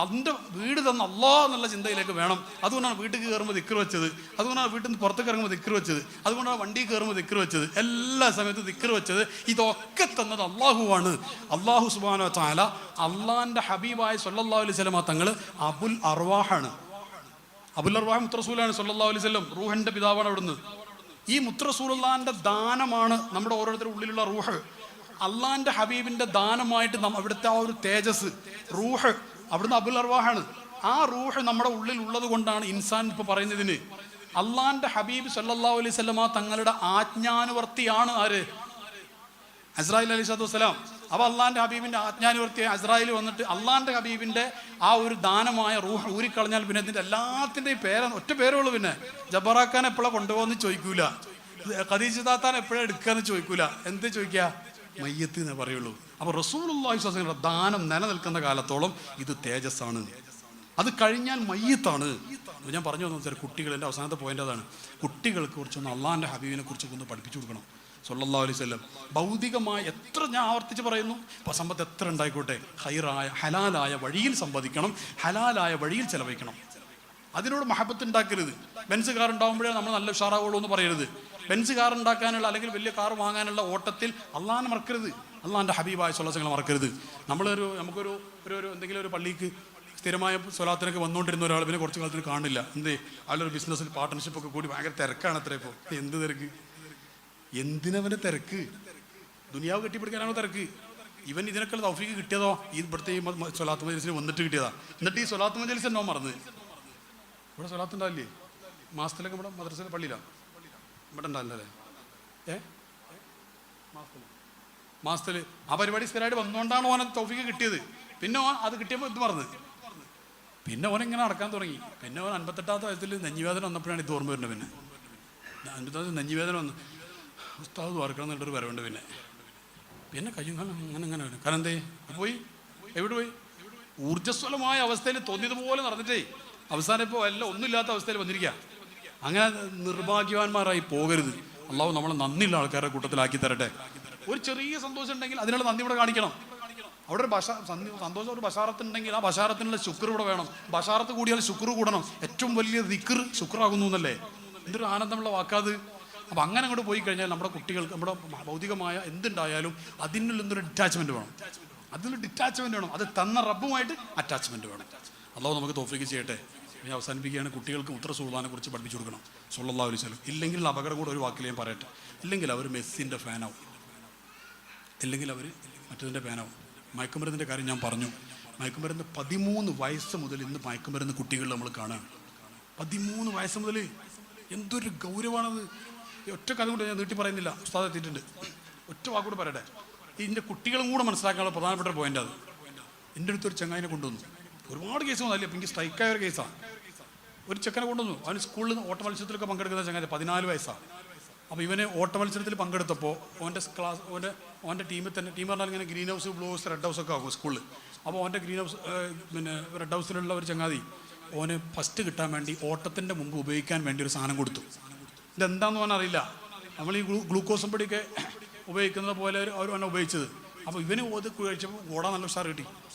അതിൻ്റെ വീട് തന്ന അള്ളാഹ് എന്നുള്ള ചിന്തയിലേക്ക് വേണം. അതുകൊണ്ടാണ് വീട്ടിൽ കയറുമ്പോൾ ദിക്ർ വെച്ചത്, അതുകൊണ്ടാണ് വീട്ടിൽ നിന്ന് പുറത്തേക്ക് ഇറങ്ങുമ്പോൾ ദിക്ർ വെച്ചത്, അതുകൊണ്ടാണ് വണ്ടി കയറുമ്പോൾ ദിക്ർ വെച്ചത്, എല്ലാ സമയത്തും ദിക്ർ വെച്ചത്. ഇതൊക്കെ തന്നത് അള്ളാഹുവാണ്. അള്ളാഹു സുബ്ഹാനഹു വ തആല അള്ളാഹിൻ്റെ ഹബീബായ സ്വല്ലല്ലാഹു അലൈഹി വസല്ലം തങ്ങൾ അബുൽ അർവാഹാണ്. അബുൽ അർവാഹ് മുത്തറസൂലാണ് സ്വല്ലല്ലാഹു അലൈഹി വസല്ലം, റൂഹിൻ്റെ പിതാവാണ്. അവിടുന്ന് ഈ മുത്തറസൂലുള്ളാഹിൻ്റെ ദാനമാണ് നമ്മുടെ ഓരോരുത്തരുടെ ഉള്ളിലുള്ള റൂഹ്. അള്ളാഹിൻ്റെ ഹബീബിൻ്റെ ദാനമായിട്ട് അവിടുത്തെ ആ ഒരു തേജസ് റൂഹ് അവിടുന്ന് അബുൽ അർവാഹാണ്. ആ റൂഹ് നമ്മുടെ ഉള്ളിൽ ഉള്ളത് കൊണ്ടാണ് ഇൻസാൻ ഇപ്പോൾ പറയുന്നതിന് അള്ളാഹിൻ്റെ ഹബീബ് സല്ലല്ലാഹു അലൈഹി വസല്ലമ തങ്ങളുടെ ആജ്ഞാനുവർത്തിയാണ് ആര്? അസ്രായിൽ അലൈഹി സ്വലാത്തു വസ്സലാം. അപ്പോൾ അള്ളാഹിൻ്റെ ഹബീബിൻ്റെ ആജ്ഞാനുവർത്തിയായ അസ്രായിൽ വന്നിട്ട് അള്ളാഹിൻ്റെ ഹബീബിൻ്റെ ആ ഒരു ദാനമായ റൂഹ് ഊരിക്കളഞ്ഞാൽ പിന്നെ ഇതിൻ്റെ എല്ലാത്തിൻ്റെയും ഒറ്റ പേരുള്ളൂ. പിന്നെ ജബറാക്കാൻ എപ്പോഴാണ് കൊണ്ടുപോകുന്ന ചോദിക്കൂല, ഖദീജ താത്താൻ എപ്പോഴാണ് എടുക്കാന്ന് ചോദിക്കൂല, എന്ത് ചോദിക്കുക? മയ്യത്ത് എന്നേ പറയുള്ളൂ. അപ്പോൾ റസൂലുള്ളാഹി സ്വല്ലല്ലാഹു അലൈഹി വസല്ലം ദാനം നിലനിൽക്കുന്ന കാലത്തോളം ഇത് തേജസ്സാണ്, അത് കഴിഞ്ഞാൽ മയ്യത്താണ്. ഞാൻ പറഞ്ഞു വന്നത് കുട്ടികൾ, എൻ്റെ അവസാനത്തെ പോയിന്റ് അതാണ്. കുട്ടികൾക്ക് കുറിച്ചൊന്ന് അള്ളാഹിൻ്റെ ഹബീബിനെ കുറിച്ചൊക്കെ ഒന്ന് പഠിപ്പിച്ചു കൊടുക്കണം സ്വല്ലല്ലാഹു അലൈഹി വസല്ലം. ഭൗതികമായ എത്ര, ഞാൻ ആവർത്തിച്ച് പറയുന്നു, ഇപ്പോൾ സമ്പത്ത് എത്ര ഉണ്ടായിക്കോട്ടെ, ഹൈറായ ഹലാലായ വഴിയിൽ സമ്പാദിക്കണം, ഹലാലായ വഴിയിൽ ചെലവഴിക്കണം. അതിനോട് മഹബത്ത് ഉണ്ടാക്കരുത്. ബെൻസ് കാർ ഉണ്ടാകുമ്പോഴേ നമ്മൾ നല്ല ഉഷാറാവുള്ളൂ എന്ന് പറയരുത്. ബെൻസ് കാർ ഉണ്ടാക്കാനുള്ള അല്ലെങ്കിൽ വലിയ കാർ വാങ്ങാനുള്ള ഓട്ടത്തിൽ അള്ളാഹിനെ മറക്കരുത്, അള്ളാഹിൻ്റെ ഹബീബായ സ്വല്ലല്ലാഹു അലൈഹി വസല്ലം മറക്കരുത്. നമുക്കൊരു എന്തെങ്കിലും ഒരു പള്ളിക്ക് സ്ഥിരമായ സ്വലാത്തിനൊക്കെ വന്നുകൊണ്ടിരുന്ന ഒരാൾ പിന്നെ കുറച്ച് കാലത്തിന് കാണില്ല. അതിലൊരു ബിസിനസ്സിൽ പാർട്ട്ണർഷിപ്പൊക്കെ കൂടി ഭയങ്കര തിരക്കാണ് അത്ര. ഇപ്പോൾ എന്ത് തിരക്ക്, എന്തിനവൻ്റെ തിരക്ക്? ദുനിയാവ് കെട്ടിപ്പിടിക്കാനാണോ തിരക്ക്? ഇവൻ ഇതിനൊക്കെ തൗഫീക്ക് കിട്ടിയതോ ഇവിടുത്തെ ഈ സ്വലാത്ത് മജ്ലിസിന് വന്നിട്ട് കിട്ടിയതാ. എന്നിട്ട് ഈ സ്വലാത്ത് മജ്ലിസ് എന്നോ മറന്ന്. ഇവിടെ സ്വലാത്ത് ഉണ്ടാവില്ലേ? മാസത്തിലൊക്കെ ഇവിടെ മദ്രസയിലെ പള്ളിയിലാണ്, ഇവിടെ ഉണ്ടാവില്ലല്ലേ? മാസത്തിൽ ആ പരിപാടി സ്ഥിരമായിട്ട് വന്നുകൊണ്ടാണ് ഓൻ തൗഫീക്ക് കിട്ടിയത്. പിന്നെ ഓൻ അത് കിട്ടിയപ്പോൾ ഇത് മറന്ന്, പിന്നെ ഓൻ ഇങ്ങനെ നടക്കാൻ തുടങ്ങി. പിന്നെ ഓൻ 58ാമത്തെ വയസ്സിൽ നെഞ്ഞിവേദന വന്നപ്പോഴാണ് ഇത് ഓർമ്മ വരുന്നത്. പിന്നെ 58 നെഞ്ഞിവേദന വന്ന് ഉസ്താദ് വാർക്കണം എന്നുള്ളൊരു വരവുണ്ട്. പിന്നെ കഴിയും അങ്ങനെ വരും. കാരണം എന്തേ പോയി, എവിടെ പോയി? ഊർജ്ജസ്വലമായ അവസ്ഥയിൽ തോന്നിയതുപോലെ നടന്നിട്ടേ അവസാനം ഇപ്പോൾ എല്ലാം ഒന്നുമില്ലാത്ത അവസ്ഥയിൽ വന്നിരിക്കുക. അങ്ങനെ നിർഭാഗ്യവാന്മാരായി പോകരുത്. അള്ളാഹു നമ്മളെ നന്ദിയുള്ള ആൾക്കാരുടെ കൂട്ടത്തിലാക്കി തരട്ടെ. ഒരു ചെറിയ സന്തോഷം ഉണ്ടെങ്കിൽ അതിനുള്ള നന്ദി ഇവിടെ കാണിക്കണം. അവിടെ ഒരു സന്തോഷം, ഒരു ബഷാറത്തുണ്ടെങ്കിൽ ആ ബഷാറത്തിനുള്ള ശുക്ർ ഇവിടെ വേണം. ബഷാറത്ത് കൂടിയാൽ ശുക്ർ കൂടണം. ഏറ്റവും വലിയ ദിക്ർ ശുക്രാകുന്നു എന്നല്ലേ? എന്തൊരു ആനന്ദമുള്ള വാക്കാത്. അപ്പോൾ അങ്ങനെ അങ്ങോട്ട് പോയി കഴിഞ്ഞാൽ നമ്മുടെ കുട്ടികൾക്ക് നമ്മുടെ ഭൗതികമായ എന്തുണ്ടായാലും അതിനുള്ള എന്തൊരു ഡിറ്റാച്ച്മെൻറ്റ് വേണം, അതിൽ ഡിറ്റാച്ച്മെൻറ്റ് വേണം, അത് തന്ന റബ്ബുമായിട്ട് അറ്റാച്ച്മെൻറ്റ് വേണം. അല്ലാഹു നമുക്ക് തൗഫീഖ് ചെയ്യട്ടെ. ഞാൻ അവസാനിപ്പിക്കുകയാണ്. കുട്ടികൾക്ക് ഉത്തര സുൽത്താനെ കുറിച്ച് പഠിപ്പിച്ചു കൊടുക്കണം സല്ലല്ലാഹു അലൈഹി വസല്ലം. ഇല്ലെങ്കിൽ അപകടം കൂടെ ഒരു വാക്കിൽ ഞാൻ പറയട്ടെ, ഇല്ലെങ്കിൽ അവർ മെസ്സിൻ്റെ ഫാനാവും, ഇല്ലെങ്കിൽ അവർ മറ്റതിൻ്റെ ഫാനാവും. മയക്കുമരുന്നിൻ്റെ കാര്യം ഞാൻ പറഞ്ഞു. മയക്കുമരുന്ന് 13 വയസ്സ് മുതൽ ഇന്ന് മയക്കുമരുന്ന് കുട്ടികൾ നമ്മൾ കാണുകയാണ്. 13 വയസ്സ് മുതൽ എന്തൊരു ഗൗരവമാണത്. ഒറ്റ കഥ കൊണ്ട് ഞാൻ നീട്ടി പറയുന്നില്ല, ഉസ്താദ് എത്തിയിട്ടുണ്ട്. ഒറ്റ വാക്കുകൂടെ പറയട്ടെ, ഇതിൻ്റെ കുട്ടികളും കൂടെ മനസ്സിലാക്കാനുള്ള പ്രധാനപ്പെട്ട പോയിന്റ് അത്. എൻ്റെ അടുത്തൊരു ചങ്ങായിനെ കൊണ്ടുവന്നു. ഒരുപാട് കേസ് വന്നല്ലേ, അപ്പം എനിക്ക് സ്ട്രൈക്കായ ഒരു കേസാണ്. ഒരു ചെക്കനെ കൊണ്ടുവന്നു. അവന് സ്കൂളിൽ നിന്ന് ഓട്ട മത്സരത്തിലൊക്കെ പങ്കെടുക്കുന്ന ചങ്ങായി 14 വയസ്സാണ്. അപ്പോൾ ഇവന് ഓട്ട മത്സരത്തിൽ പങ്കെടുത്തപ്പോൾ ഓൻ്റെ ടീമിൽ തന്നെ, ടീം പറഞ്ഞാൽ ഇങ്ങനെ green house, blue house, red house ഒക്കെ ആകും സ്കൂളിൽ. അപ്പോൾ ഓൻ്റെ ഗ്രീൻ ഹൗസ് റെഡ് ഹൗസിലുള്ള ഒരു ചങ്ങാതി ഓന് ഫസ്റ്റ് കിട്ടാൻ വേണ്ടി ഓട്ടത്തിൻ്റെ മുമ്പ് ഉപയോഗിക്കാൻ വേണ്ടി ഒരു സാധനം കൊടുത്തു. ഇതെന്താന്ന് പറഞ്ഞാൽ അറിയില്ല. നമ്മൾ ഈ ഗ്ലൂക്കോസും പൊടിയൊക്കെ ഉപയോഗിക്കുന്നത് പോലെ അവനെ ഉപയോഗിച്ചത്. അപ്പോൾ ഇവന് അത് കഴിച്ചപ്പോൾ ഓടാൻ നല്ല ഉഷാർ കിട്ടി.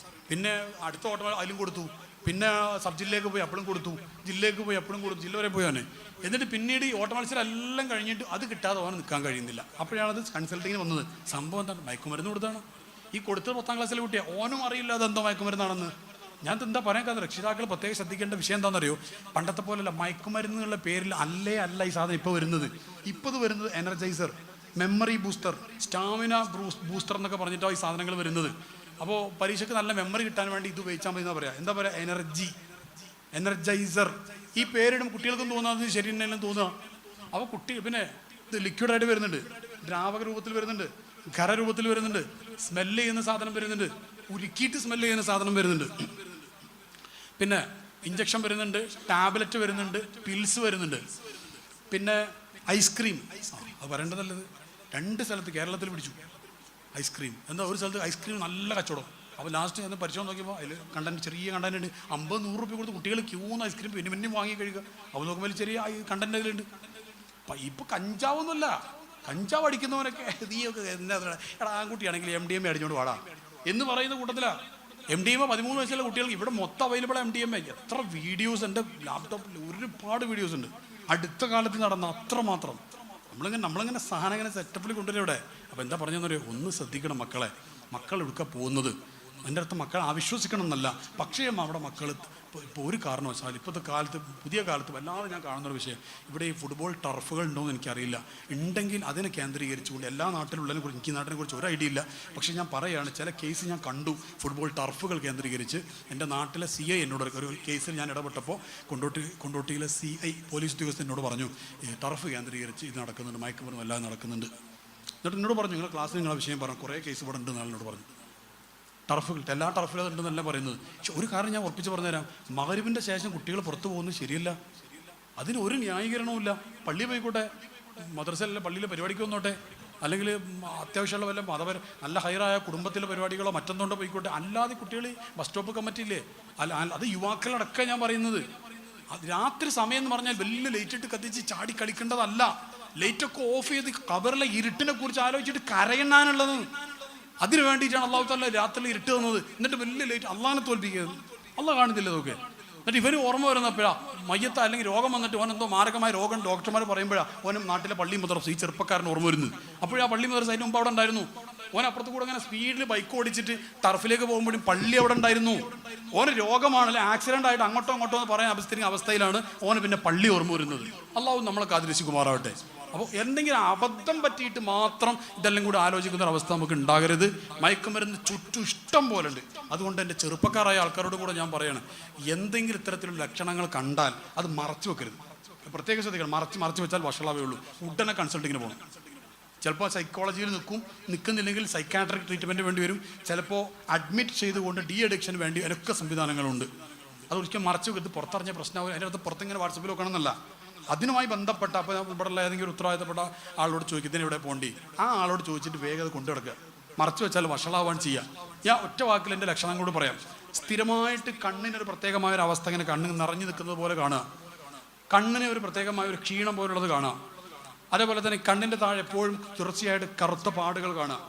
പിന്നെ അടുത്ത ഓട്ടം അതിലും കൊടുത്തു. പിന്നെ സബ് ജില്ലയിലേക്ക് പോയി അപ്പോഴും കൊടുത്തു, ജില്ലയിലേക്ക് പോയി അപ്പോഴും കൊടുത്തു, ജില്ല വരെ പോയി അവനെ. എന്നിട്ട് പിന്നീട് ഈ ഓട്ട മത്സരം എല്ലാം കഴിഞ്ഞിട്ട് അത് കിട്ടാതെ അവന് നിൽക്കാൻ കഴിയുന്നില്ല. അപ്പോഴാണത് കൺസൾട്ടിങ്ങിന് വന്നത്. സംഭവം എന്താണ്? മയക്കുമരുന്ന് കൊടുത്താണ്. ഈ കൊടുത്തത് 10ാം ക്ലാസ്സിലെ കുട്ടിയെ, ഓനും അറിയില്ല അതെന്തോ മയക്കുമരുന്നാണെന്ന്. ഞാൻ എന്താ പറയാൻ കാരണം, രക്ഷിതാക്കൾ പ്രത്യേകം ശ്രദ്ധിക്കേണ്ട വിഷയം എന്താണെന്നറിയോ? പണ്ടത്തെ പോലെയല്ല, മയക്കുമരുന്ന് എന്നുള്ള പേരിൽ അല്ല ഈ സാധനം ഇപ്പോൾ വരുന്നത്. ഇപ്പോൾ ഇത് വരുന്നത് energiser, memory booster, stamina booster എന്നൊക്കെ പറഞ്ഞിട്ടാണ് ഈ സാധനങ്ങൾ വരുന്നത്. അപ്പോൾ പരീക്ഷയ്ക്ക് നല്ല മെമ്മറി കിട്ടാൻ വേണ്ടി ഇത് ഉപയോഗിച്ചാൽ മതി എന്നാ പറയുക. എനർജൈസർ. ഈ പേരിടും കുട്ടികൾക്കും തോന്നാതെ ശരി തന്നെയെല്ലാം തോന്നുക. അപ്പോൾ പിന്നെ ഇത് ലിക്വിഡായിട്ട് വരുന്നുണ്ട്, ദ്രാവക രൂപത്തിൽ വരുന്നുണ്ട്, ഖരരൂപത്തിൽ വരുന്നുണ്ട്, സ്മെല്ല് ചെയ്യുന്ന സാധനം വരുന്നുണ്ട്, ഉരുക്കിയിട്ട് സ്മെല്ല് ചെയ്യുന്ന സാധനം വരുന്നുണ്ട്, പിന്നെ ഇഞ്ചക്ഷൻ വരുന്നുണ്ട്, ടാബ്ലറ്റ് വരുന്നുണ്ട്, പിൽസ് വരുന്നുണ്ട്, പിന്നെ ഐസ്ക്രീം. അത് പറയേണ്ടതല്ലത്. 2 സ്ഥലത്ത് കേരളത്തിൽ പിടിച്ചു ഐസ്ക്രീം. എന്താ, ഒരു സ്ഥലത്ത് ഐസ്ക്രീം നല്ല കച്ചവടം. അപ്പോൾ ലാസ്റ്റ് ഞാൻ പരിശോധന നോക്കിയപ്പോൾ അതിൽ ചെറിയ കണ്ടന്റ് ഉണ്ട്. 50-100 രൂപ കൊടുത്ത് കുട്ടികൾ ക്യൂന്ന് ഐസ്ക്രീം പിന്നെ വാങ്ങി കഴിക്കുക. അപ്പോൾ നോക്കുമ്പോൾ ചെറിയ കണ്ടന്റ് അതിലുണ്ട്. ഇപ്പോൾ കഞ്ചാവൊന്നുമല്ല, കഞ്ചാവ് അടിക്കുന്നവനൊക്കെ നീയൊക്കെ എന്താ എടാ, ആൺകുട്ടിയാണെങ്കിൽ MDMA അടിച്ചോണ്ട് വാടാ എന്ന് പറയുന്ന കൂട്ടത്തിലാണ്. MDMA 13 വയസ്സുള്ള കുട്ടികൾക്ക് ഇവിടെ മൊത്തം അവൈലബിൾ MDMA. എത്ര വീഡിയോസ് എൻ്റെ ലാപ്ടോപ്പിൽ, ഒരുപാട് വീഡിയോസ് ഉണ്ട് അടുത്ത കാലത്ത് നടന്ന അത്രമാത്രം. നമ്മളിങ്ങനെ സാധനം ഇങ്ങനെ സെറ്റപ്പിൽ കൊണ്ടുവരും ഇവിടെ. അപ്പോൾ എന്താ പറഞ്ഞതെന്നറിയോ? ഒന്ന് ശ്രദ്ധിക്കണം മക്കളെ. മക്കൾ എടുക്കുക പോകുന്നത് എൻ്റെ അടുത്ത് മക്കളെ അവിശ്വസിക്കണം എന്നല്ല, പക്ഷേ അവിടെ മക്കൾ ഇപ്പോൾ ഒരു കാരണവശാൽ ഇപ്പോഴത്തെ കാലത്ത്, പുതിയ കാലത്ത് വല്ലാതെ ഞാൻ കാണുന്നൊരു വിഷയം, ഇവിടെ ഈ ഫുട്ബോൾ ടർഫുകൾ ഉണ്ടോയെന്ന് എനിക്കറിയില്ല. ഉണ്ടെങ്കിൽ അതിനെ കേന്ദ്രീകരിച്ചുകൊണ്ട് എല്ലാ നാട്ടിലുള്ളതിനെ കുറിച്ച് എനിക്ക് നാട്ടിനെ കുറിച്ച് ഒരു ഐഡിയ ഇല്ല. പക്ഷേ ഞാൻ പറയുകയാണ്, ചില കേസ് ഞാൻ കണ്ടു ഫുട്ബോൾ ടർഫുകൾ കേന്ദ്രീകരിച്ച്. എൻ്റെ നാട്ടിലെ CI എന്നോട് ഒരു കേസിൽ ഞാൻ ഇടപെട്ടപ്പോൾ കൊണ്ടോട്ടിയിലെ CI പോലീസ് ഉദ്യോഗസ്ഥൻ എന്നോട് പറഞ്ഞു, ടർഫ് കേന്ദ്രീകരിച്ച് ഇത് നടക്കുന്നുണ്ട്, മയക്കുമരുന്ന് എല്ലാം നടക്കുന്നുണ്ട്. എന്നിട്ട് എന്നോട് പറഞ്ഞു, നിങ്ങളുടെ ക്ലാസ്സിൽ നിങ്ങളെ വിഷയം പറഞ്ഞു, കുറേ കേസ് ഇവിടെ ഉണ്ട് എന്നാണ് എന്നോട് പറഞ്ഞു. ടർഫുകൾ എല്ലാ ടർഫിലും ഉണ്ടെന്നല്ല പറയുന്നത്. പക്ഷെ ഒരു കാര്യം ഞാൻ ഉറപ്പിച്ച് പറഞ്ഞുതരാം, മഗ്‌രിബിൻ്റെ ശേഷം കുട്ടികൾ പുറത്തു പോകുന്നത് ശരിയല്ല. അതിന് ഒരു ന്യായീകരണവും ഇല്ല. പള്ളി പോയിക്കോട്ടെ, മദ്രസയിലെ പള്ളിയിലെ പരിപാടിക്ക് വന്നോട്ടെ, അല്ലെങ്കിൽ അത്യാവശ്യമുള്ള വല്ല നല്ല ഹൈറായ കുടുംബത്തിലെ പരിപാടികളോ മറ്റൊന്നുകൊണ്ടോ പോയിക്കോട്ടെ. അല്ലാതെ കുട്ടികൾ ബസ് സ്റ്റോപ്പ് കമ്മിറ്റി ഇല്ലേ, അത് യുവാക്കളടക്കം ഞാൻ പറയുന്നത്. രാത്രി സമയം എന്ന് പറഞ്ഞാൽ വലിയ ലൈറ്റിട്ട് കത്തിച്ച് ചാടി കളിക്കേണ്ടതല്ല. ലൈറ്റൊക്കെ ഓഫ് ചെയ്ത് കബറിലെ ഇരുട്ടിനെ കുറിച്ച് ആലോചിച്ചിട്ട് കരയണ്ണാനുള്ളത്. അതിനു വേണ്ടിയിട്ടാണ് അള്ളാഹു തആല രാത്രി ഇരുട്ട് തന്നത്. എന്നിട്ട് വലിയ ലൈറ്റ് അള്ളാഹിനെ തോൽപ്പിക്കുന്നത്. അള്ളാഹ് കാണുന്നില്ല ഇതൊക്കെ. എന്നിട്ട് ഇവന് ഓർമ്മ വരുന്നപ്പോഴാണ് മയ്യത്ത അല്ലെങ്കിൽ രോഗം വന്നിട്ട് ഓനെന്തോ മാരകമായ രോഗം ഡോക്ടർമാർ പറയുമ്പോഴാണ് ഓനും നാട്ടിലെ പള്ളി മദ്രസ, ഈ ചെറുപ്പക്കാരൻ ഓർമ്മ വരുന്നത്. അപ്പോഴാ പള്ളി മദ്രസ അതിന് മുമ്പ് അവിടെ ഉണ്ടായിരുന്നു. ഓൻ അപ്പുറത്ത് കൂടെ അങ്ങനെ സ്പീഡിൽ ബൈക്ക് ഓടിച്ചിട്ട് ടർഫിലേക്ക് പോകുമ്പോഴും പള്ളി അവിടെ ഉണ്ടായിരുന്നു. ഓന് രോഗമാണല്ലേ, ആക്സിഡന്റ് ആയിട്ട് അങ്ങോട്ടോ എന്ന് പറയാൻ അവസ്ഥയിലാണ് ഓന് പിന്നെ പള്ളി ഓർമ്മ വരുന്നത്. അള്ളാഹു നമ്മളെ കാത്തിരക്ഷിക്കുമാറാവട്ടെ. അപ്പോൾ എന്തെങ്കിലും അബദ്ധം പറ്റിയിട്ട് മാത്രം ഇതെല്ലാം കൂടി ആലോചിക്കുന്ന ഒരു അവസ്ഥ നമുക്ക് ഉണ്ടാകരുത്. മയക്കുമരുന്ന് ചുറ്റും ഇഷ്ടം പോലെ ഉണ്ട്. അതുകൊണ്ട് എൻ്റെ ചെറുപ്പക്കാരായ ആൾക്കാരോട് കൂടെ ഞാൻ പറയാണ്, എന്തെങ്കിലും ഇത്തരത്തിലുള്ള ലക്ഷണങ്ങൾ കണ്ടാൽ അത് മറച്ചു വെക്കരുത്. പ്രത്യേകം ശ്രദ്ധിക്കണം. മറച്ചു വെച്ചാൽ വഷളാവേ ഉള്ളൂ. ഉടനെ കൺസൾട്ടിങ്ങിന് പോകണം. ചിലപ്പോൾ സൈക്കോളജിയിൽ നിൽക്കുന്നില്ലെങ്കിൽ സൈക്കാട്രിക് ട്രീറ്റ്മെൻറ്റ് വേണ്ടി വരും. ചിലപ്പോൾ അഡ്മിറ്റ് ചെയ്തുകൊണ്ട് അഡിക്ഷന് വേണ്ടി അതിനൊക്കെ സംവിധാനങ്ങളുണ്ട്. അതൊരിക്കലും മറച്ചു വെക്കരുത്. പുറത്തറിഞ്ഞ പ്രശ്നമാവും. അതിൻ്റെ അടുത്ത് പുറത്തിങ്ങനെ വാട്സപ്പിൽ വെക്കണമെന്നല്ല. അതിനുമായി ബന്ധപ്പെട്ട, അപ്പോൾ ഇവിടെയുള്ള ഏതെങ്കിലും ഉത്തരവാദിത്തപ്പെട്ട ആളോട് ചോദിക്കും ഇതിന് ഇവിടെ പോകേണ്ടി, ആ ആളോട് ചോദിച്ചിട്ട് വേഗം അത് കൊണ്ടു കിടക്കുക. മറച്ചു വെച്ചാൽ വഷളാവാൻ ചെയ്യുക. ഞാൻ ഒറ്റ വാക്കിൽ എൻ്റെ ലക്ഷണങ്ങളോട് പറയാം. സ്ഥിരമായിട്ട് കണ്ണിനൊരു പ്രത്യേകമായൊരു അവസ്ഥ, ഇങ്ങനെ കണ്ണ് നിറഞ്ഞു നിൽക്കുന്നത് പോലെ കാണുക, കണ്ണിന് ഒരു പ്രത്യേകമായ ഒരു ക്ഷീണം പോലുള്ളത് കാണുക. അതേപോലെ തന്നെ കണ്ണിൻ്റെ താഴെ എപ്പോഴും തുടർച്ചയായിട്ട് കറുത്ത പാടുകൾ കാണുക.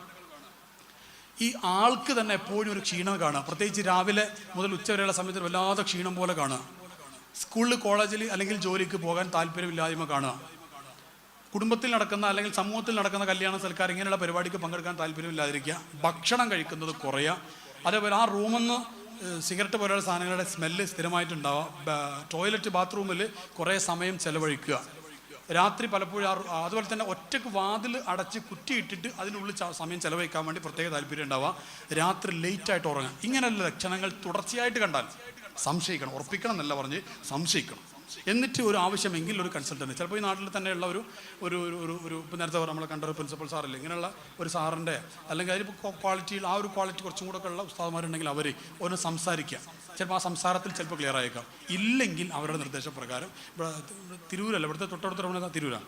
ഈ ആൾക്ക് തന്നെ എപ്പോഴും ഒരു ക്ഷീണം കാണുക. പ്രത്യേകിച്ച് രാവിലെ മുതൽ ഉച്ച വരെയുള്ള സമയത്ത് വല്ലാതെ ക്ഷീണം പോലെ കാണുക. സ്കൂളിൽ, കോളേജിൽ അല്ലെങ്കിൽ ജോലിക്ക് പോകാൻ താല്പര്യമില്ലായ്മ കാണുക. കുടുംബത്തിൽ നടക്കുന്ന അല്ലെങ്കിൽ സമൂഹത്തിൽ നടക്കുന്ന കല്യാണ സൽക്കാരം ഇങ്ങനെയുള്ള പരിപാടിക്ക് പങ്കെടുക്കാൻ താല്പര്യമില്ലാതിരിക്കുക. ഭക്ഷണം കഴിക്കുന്നത് കുറയുക. അതേപോലെ ആ റൂമിൽ നിന്ന് സിഗരറ്റ് പോലെയുള്ള സാധനങ്ങളുടെ സ്മെല്ല് സ്ഥിരമായിട്ടുണ്ടാവുക. ടോയ്ലറ്റ് ബാത്റൂമിൽ കുറേ സമയം ചിലവഴിക്കുക. രാത്രി പലപ്പോഴും അതുപോലെ തന്നെ ഒറ്റയ്ക്ക് വാതിൽ അടച്ച് കുറ്റിയിട്ടിട്ട് അതിനുള്ളിൽ സമയം ചിലവഴിക്കാൻ വേണ്ടി പ്രത്യേക താല്പര്യം ഉണ്ടാവുക. രാത്രി ലേറ്റായിട്ട് ഉറങ്ങുക. ഇങ്ങനെയുള്ള ലക്ഷണങ്ങൾ തുടർച്ചയായിട്ട് കണ്ടാൽ സംശയിക്കണം. ഉറപ്പിക്കണം എന്നല്ല പറഞ്ഞ് സംശയിക്കണം. എന്നിട്ട് ഒരു ആവശ്യമെങ്കിൽ ഒരു കൺസൾട്ടൻറ്റ്, ചിലപ്പോൾ ഈ നാട്ടിൽ തന്നെയുള്ള ഒരു ഒരു ഒരു ഇപ്പോൾ നേരത്തെ നമ്മൾ കണ്ട ഒരു പ്രിൻസിപ്പൽ സാറില്ല, ഇങ്ങനെയുള്ള ഒരു സാറിൻ്റെ അല്ലെങ്കിൽ അതിലിപ്പോൾ ക്വാളിറ്റിയിൽ ആ ഒരു ക്വാളിറ്റി കുറച്ചും കൂടെ ഒക്കെ ഉള്ള ഉസ്താദന്മാരുണ്ടെങ്കിൽ അവർ ഒന്ന് സംസാരിക്കുക. ചിലപ്പോൾ ആ സംസാരത്തിൽ ചിലപ്പോൾ ക്ലിയർ ആയേക്കാം. ഇല്ലെങ്കിൽ അവരുടെ നിർദ്ദേശപ്രകാരം തിരൂരല്ല, ഇവിടുത്തെ തൊട്ടടുത്ത ടൗൺ തിരൂരാണ്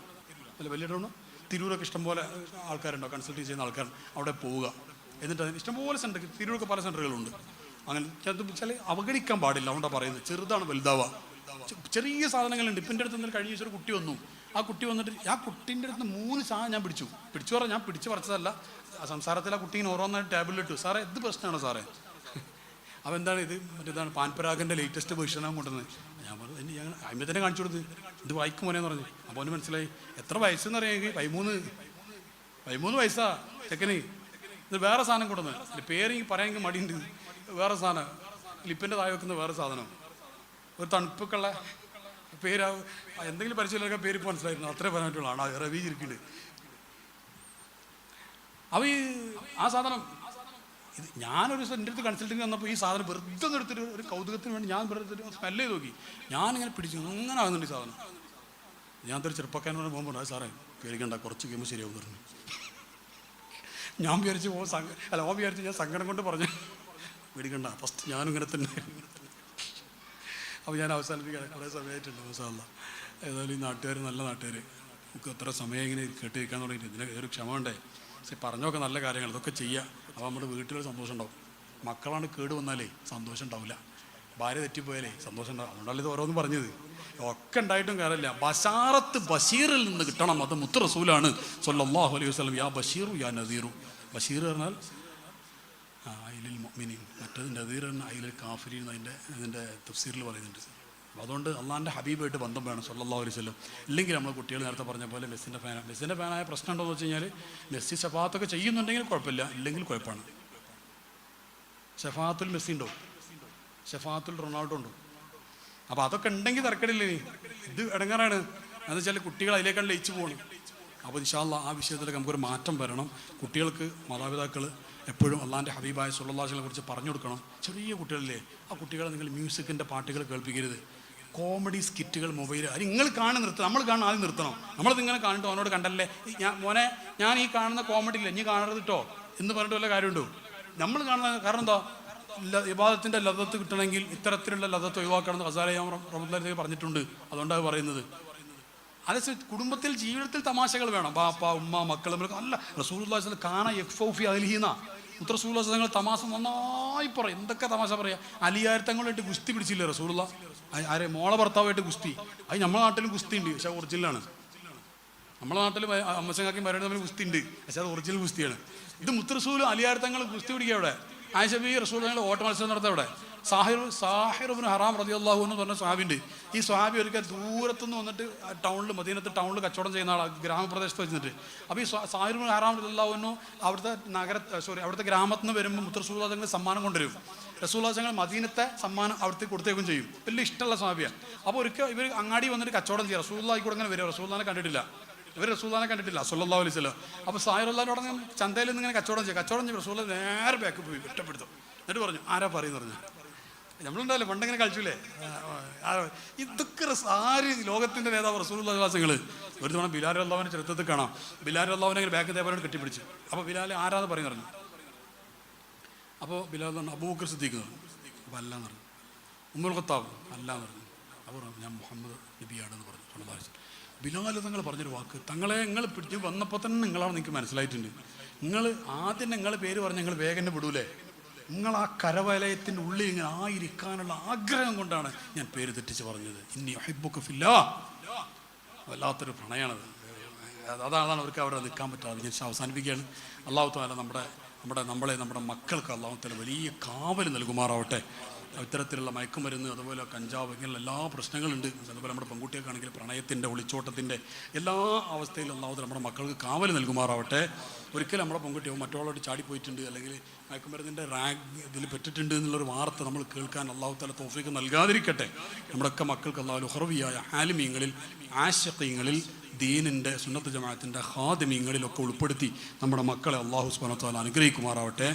അല്ല, വലിയ ടൗണ് തിരൂരൊക്കെ ഇഷ്ടംപോലെ ആൾക്കാരുണ്ടോ കൺസൾട്ട് ചെയ്യുന്ന ആൾക്കാർ, അവിടെ പോവുക. എന്നിട്ട് അതിന് ഇഷ്ടംപോലെ സെൻറ്റർ, തിരൂരൊക്കെ പല സെൻറ്ററുകളുണ്ട്. അങ്ങനെ ചില അവഗണിക്കാൻ പാടില്ല. അതുകൊണ്ടാണ് പറയുന്നത്, ചെറുതാണ് വലുതാവുക. ചെറിയ സാധനങ്ങളുണ്ട്. ഇപ്പം എൻ്റെ അടുത്ത് നിന്ന് കഴിഞ്ഞ ദിവസം ഒരു കുട്ടി വന്നു. ആ കുട്ടി വന്നിട്ട് ആ കുട്ടീൻ്റെ അടുത്ത് 3 സാധനം ഞാൻ പിടിച്ചു പറഞ്ഞാൽ ഞാൻ പിടിച്ചു പറിച്ചതല്ല. ആ സംസാരത്തിൽ ആ കുട്ടീനെ ഓരോന്നായിട്ട് ടേബിളിലിട്ടു. സാറേ ഇത് പ്രശ്നമാണോ സാറേ? അപ്പോൾ എന്താണ് ഇത്? മറ്റേതാണ് പാൻപരാഗൻ്റെ ലേറ്റസ്റ്റ് വേർഷനാണ് കൊണ്ടുവന്നത്. ഞാൻ പറഞ്ഞു ഞങ്ങൾ അതിനെ തന്നെ കാണിച്ചു കൊടുത്ത് ഇത് വായിക്കും മോനെന്ന് പറഞ്ഞു. അപ്പോൾ അവന് മനസ്സിലായി. എത്ര വയസ്സെന്ന് അറിയാമെങ്കിൽ 13 വയസ്സാ ചെക്കന്. ഇത് വേറെ സാധനം കൊണ്ടുവന്ന് പേര് പറയാമെങ്കിൽ മടിയുണ്ട്. വേറെ സാധനം ലിപ്പിൻ്റെ താഴെ വെക്കുന്ന വേറെ സാധനം, ഒരു തണുപ്പൊക്കെയുള്ള പേര്. എന്തെങ്കിലും പരിചയമില്ലൊക്കെ പേര് ഇപ്പോൾ മനസ്സിലായിരുന്നു. അത്രേ പറയാനായിട്ടുള്ളതാണ്. ആ റവി ഇരിക്കുന്നുണ്ട്. അപ്പോൾ ആ സാധനം ഇത് ഞാനൊരു എൻ്റെ അടുത്ത് കൺസൾട്ടിങ് വന്നപ്പോൾ ഈ സാധനം വെറുതെ എടുത്തിട്ട് ഒരു കൗതുകത്തിന് വേണ്ടി ഞാൻ വെറുതെ സ്മെല്ല് ചെയ്ത് നോക്കി. ഞാനിങ്ങനെ പിടിച്ചു. അങ്ങനെ ആകുന്നുണ്ട് ഈ സാധനം. ഞാൻ ഒരു ചെറുപ്പക്കാരനോട് പോകുമ്പോൾ അത് സാറേ പേടിക്കണ്ട, കുറച്ച് കഴിയുമ്പോൾ ശരിയാവും പറഞ്ഞു. ഞാൻ വിചാരിച്ച് ഓ വിചാരിച്ച് ഞാൻ സങ്കടം കൊണ്ട് പറഞ്ഞു പേടിക്കണ്ട, ഫസ്റ്റ് ഞാനും ഇങ്ങനെ തന്നെ. അപ്പോൾ ഞാൻ അവസാനിപ്പിക്കാൻ കുറേ സമയമായിട്ടുണ്ട്. മസാല ഏതായാലും ഈ നാട്ടുകാർ നല്ല നാട്ടുകാർ, നമുക്ക് എത്ര സമയം ഇങ്ങനെ കേട്ടിരിക്കാൻ തുടങ്ങിയിട്ട് ഇതിന് ഒരു ക്ഷമ ഉണ്ടേ. പക്ഷെ പറഞ്ഞൊക്കെ നല്ല കാര്യങ്ങൾ ഇതൊക്കെ ചെയ്യുക. അപ്പോൾ നമ്മുടെ വീട്ടിലൊരു സന്തോഷം ഉണ്ടാവും. മക്കളാണ് കേട് വന്നാലേ സന്തോഷം ഉണ്ടാവില്ല. ഭാര്യ തെറ്റിപ്പോയാലേ സന്തോഷം ഉണ്ടാവും. അതുകൊണ്ടല്ല ഇത് ഓരോന്നും പറഞ്ഞത്. ഒക്കെ ഉണ്ടായിട്ടും കാര്യമില്ല. ബശാറത്ത് ബഷീറിൽ നിന്ന് കിട്ടണം. അത് മുത്ത് റസൂലാണ് സ്വല്ലല്ലാഹു അലൈഹി വസല്ലം. യാ ബഷീറു യാ നദീറു. ബഷീർ പറഞ്ഞാൽ അയിലിൽ മുഅ്മിനീൻ, മറ്റത് നദീർ എന്ന അയിലിൽ കാഫിരീൻ ഇതിൻ്റെ തഫ്സീറിൽ പറയുന്നുണ്ട്. അപ്പോൾ അതുകൊണ്ട് അള്ളാഹിൻ്റെ ഹബീബായിട്ട് ബന്ധം വേണം സ്വല്ലല്ലാഹു അലൈഹി വസല്ലം. ഇല്ലെങ്കിൽ നമ്മൾ കുട്ടികൾ നേരത്തെ പറഞ്ഞ പോലെ മെസ്സിൻ്റെ ഫാനായ പ്രശ്നം ഉണ്ടോയെന്ന് വെച്ച് കഴിഞ്ഞാൽ മെസ്സി ഷഫാത്തൊക്കെ ചെയ്യുന്നുണ്ടെങ്കിൽ കുഴപ്പമില്ല, ഇല്ലെങ്കിൽ കുഴപ്പമാണ്. ഷഫാത്തുൽ മെസ്സി ഉണ്ടോ, ഷഫാത്തുൽ റൊണാൾഡോ ഉണ്ടോ? അപ്പോൾ അതൊക്കെ ഉണ്ടെങ്കിൽ തരക്കടില്ലേ. ഇത് ഇടങ്ങാറാണ്. എന്ന് വെച്ചാൽ കുട്ടികൾ അതിലേക്കാണ് ലയിച്ചു പോകണം. അപ്പോൾ ഇൻഷാ അല്ലാഹ് ആ വിഷയത്തിലൊക്കെ നമുക്കൊരു മാറ്റം വരണം. കുട്ടികൾക്ക് മാതാപിതാക്കൾ എപ്പോഴും അള്ളാഹിൻ്റെ ഹബീബായ സ്വല്ലല്ലാഹു അലൈഹി വസല്ലമയെ കുറിച്ച് പറഞ്ഞു കൊടുക്കണം. ചെറിയ കുട്ടികളില്ലേ, ആ കുട്ടികളെ നിങ്ങൾ മ്യൂസിക്കിൻ്റെ പാട്ടുകൾ കേൾപ്പിക്കരുത്. കോമഡി സ്കിറ്റുകൾ മൊബൈൽ അത് നിങ്ങൾ കാണുന്ന നിർത്തണം. നമ്മൾ കാണുന്ന ആദ്യം നിർത്തണം. നമ്മളിതിങ്ങനെ കാണിട്ട് അവനോട് കണ്ടല്ലേ മോനെ ഞാൻ ഈ കാണുന്ന കോമഡി ഇല്ല ഇനി കാണരുത് കേട്ടോ എന്ന് പറഞ്ഞിട്ട് വല്ല കാര്യമുണ്ടോ? നമ്മൾ കാണുന്ന കാരണം എന്താ, ഇബാദത്തിൻ്റെ ലദത്ത് കിട്ടണമെങ്കിൽ ഇത്തരത്തിലുള്ള ലദത്ത് ഒഴിവാക്കണം എന്ന് ഖസാലി റഹ്മത്തുള്ളാഹി പറഞ്ഞിട്ടുണ്ട്. അതുകൊണ്ടാണ് പറയുന്നത്. അതേ കുടുംബത്തിൽ ജീവിതത്തിൽ തമാശകൾ വേണം. ബാപ്പ ഉമ്മ മക്കൾ അല്ല. റസൂലുള്ളാഹി സ്വല്ലല്ലാഹു അലൈഹി വസല്ലം കാന യഖ്ഫൗഫി അഹ്ലിഹിന. റസൂലുള്ളാഹി സ്വല്ലല്ലാഹു അലൈഹി വസല്ലം തമാശ നന്നായി പറയും. എന്തൊക്കെ തമാശ പറയാ. അലിയാരത്തങ്ങളായിട്ട് ഗുസ്തി പിടിച്ചില്ലേ റസൂലുള്ളാഹി? ആരെ മോളെ ഭർത്താവായിട്ട് ഗുസ്തി. അത് നമ്മുടെ നാട്ടിലും ഗുസ്തി ഉണ്ട്, പക്ഷെ ഒറിജിനലാണ്. നമ്മുടെ നാട്ടിൽ അമ്മച്ചങ്ങാക്കി മരണം തമ്മിൽ ഗുസ്തി ഉണ്ട്, പക്ഷെ അത് ഒറിജിനൽ ഗുസ്തിയാണ്. ഇത് മുത്ത് റസൂൽ അലിയാരത്തങ്ങൾ ഗുസ്തി പിടിക്കുക. അവിടെ ആയിഷ ബീവി റസൂലുള്ളാഹിയുടെ ഓട്ട മത്സരം നടത്തുക. അവിടെ സാഹിർ ഇബ്നു ഹറാം റളിയല്ലാഹു അൻഹു എന്ന് പറഞ്ഞ സ്വഹാബിയുണ്ട്. ഈ സ്വഹാബി ഒരിക്കൽ ദൂരത്തുനിന്ന് വന്നിട്ട് ടൗണിൽ മദീനത്ത് ടൗണിൽ കച്ചവടം ചെയ്യുന്ന ആളാണ്, ഗ്രാമപ്രദേശത്ത് വെച്ചിട്ട്. അപ്പോൾ ഈ സാഹിർ ഇബ്നു ഹറാം റളിയല്ലാഹു അൻഹു അവിടുത്തെ ഗ്രാമത്തിൽ നിന്ന് വരുമ്പോൾ മുത്ത് റസൂലുള്ളാഹി തങ്ങൾ സമ്മാനം കൊണ്ടുവരും. റസൂലുള്ളാഹി തങ്ങൾ മദീനത്തെ സമ്മാനം അവിടുത്തെ കൊടുത്തേക്കും ചെയ്യും. വലിയ ഇഷ്ടമുള്ള സ്വഹാബിയാണ്. അപ്പോൾ ഒരിക്കൽ ഇവർ അങ്ങാടി വന്നിട്ട് കച്ചവടം ചെയ്യുക. റസൂലുള്ളാഹി കൂടെ അങ്ങനെ വരും. റസൂലുള്ളാഹിനെ കണ്ടിട്ടില്ല, റസൂലുള്ളാഹിനെ കണ്ടിട്ടില്ല സ്വല്ലല്ലാഹു അലൈഹി വസല്ലം. അപ്പോൾ സാഹിറുള്ളാഹിനോട് ചന്തയിൽ നിന്ന് ഇങ്ങനെ കച്ചവടം ചെയ്യും. റസൂലുള്ളാഹി നേരെ ബാക്ക് പോയി ഒറ്റപ്പെടുത്തും. എന്നിട്ട് പറഞ്ഞു ആരാ പറയുന്നു പറഞ്ഞു. നമ്മളുണ്ടല്ലോ പണ്ടെങ്ങനെ കളിച്ചില്ലേ. ഇതൊക്കെ ആര് ലോകത്തിൻ്റെ നേതാവ് റസൂലുള്ളാഹി സ്വല്ലല്ലാഹു അലൈഹി വസല്ലം. ഒരു തവണ ബിലാൽ റളിയല്ലാഹുവിൻ്റെ ചരിത്രത്തിൽ കാണാം. ബിലാൽ റളിയല്ലാഹുവിനെ ബാക്ക് ദേവരോട് കെട്ടിപ്പിടിച്ചു. അപ്പോൾ ബിലാൽ ആരാന്ന് പറഞ്ഞു. അപ്പോൾ ബിലാൽ പറഞ്ഞു അബൂബക്കർ സിദ്ദീഖ്. അപ്പോൾ അല്ലാന്ന് പറഞ്ഞു. ഉമ്മർ ഖത്താബ് അല്ലാന്ന് പറഞ്ഞു. അപ്പോൾ ഞാൻ മുഹമ്മദ് നബിയാണെന്ന് പറഞ്ഞു സ്വല്ലല്ലാഹു അലൈഹി വസല്ലം. ബിലാൽ തങ്ങൾ പറഞ്ഞൊരു വാക്ക്, തങ്ങളെ നിങ്ങൾ പിടിച്ച് വന്നപ്പോൾ തന്നെ നിങ്ങളാണ് നിങ്ങൾക്ക് മനസ്സിലായിട്ടുണ്ട്. നിങ്ങൾ ആദ്യം നിങ്ങൾ പേര് പറഞ്ഞ് നിങ്ങൾ വേഗം തന്നെ വിടൂലേ. നിങ്ങൾ ആ കരവലയത്തിൻ്റെ ഉള്ളിൽ ഇങ്ങനെ ആയിരിക്കാനുള്ള ആഗ്രഹം കൊണ്ടാണ് ഞാൻ പേര് തെറ്റിച്ച് പറഞ്ഞത്. ഇന്നി ഉഹിബ്ബുക ഫില്ലാഹ്. വല്ലാത്തൊരു പ്രണയമാണത്. അതാണ് അവർക്ക് അവിടെ നിൽക്കാൻ പറ്റാതെ. ഞാൻ അവസാനിപ്പിക്കുകയാണ്. അല്ലാഹു തആല നമ്മുടെ മക്കൾക്ക് അല്ലാഹു തആല വലിയ കാവൽ നൽകുമാറാവട്ടെ. ഇത്തരത്തിലുള്ള മയക്കുമരുന്ന്, അതുപോലെ കഞ്ചാവ്, ഇങ്ങനെയുള്ള എല്ലാ പ്രശ്നങ്ങളുണ്ട്. അതുപോലെ നമ്മുടെ പെൺകുട്ടികൾക്കാണെങ്കിൽ പ്രണയത്തിൻ്റെ, ഒളിച്ചോട്ടത്തിൻ്റെ എല്ലാ അവസ്ഥയിലും ഒന്നാമത് നമ്മുടെ മക്കൾക്ക് കാവൽ നൽകുമാറാവട്ടെ. ഒരിക്കലും നമ്മുടെ പെൺകുട്ടിയോ മറ്റുള്ളവരോട് ചാടിപ്പോയിട്ടുണ്ട് അല്ലെങ്കിൽ മയക്കുമരുന്നിൻ്റെ ഇതിൽ പെട്ടിട്ടുണ്ട് എന്നുള്ളൊരു വാർത്ത നമ്മൾ കേൾക്കാൻ അള്ളാഹു തആല തൗഫീഖ് നൽകാതിരിക്കട്ടെ. നമ്മുടെയൊക്കെ മക്കൾക്ക് അള്ളാഹു ഉഖറവിയായ ആലിമീങ്ങളിൽ, ആശിഖീങ്ങളിൽ, ദീനിൻ്റെ, സുന്നത്ത് ജമാഅത്തിൻ്റെ ഖാദിമീങ്ങളിലൊക്കെ ഉൾപ്പെടുത്തി നമ്മുടെ മക്കളെ അള്ളാഹു സുബ്ഹാനഹു വ തആല അനുഗ്രഹിക്കുമാറാവട്ടെ.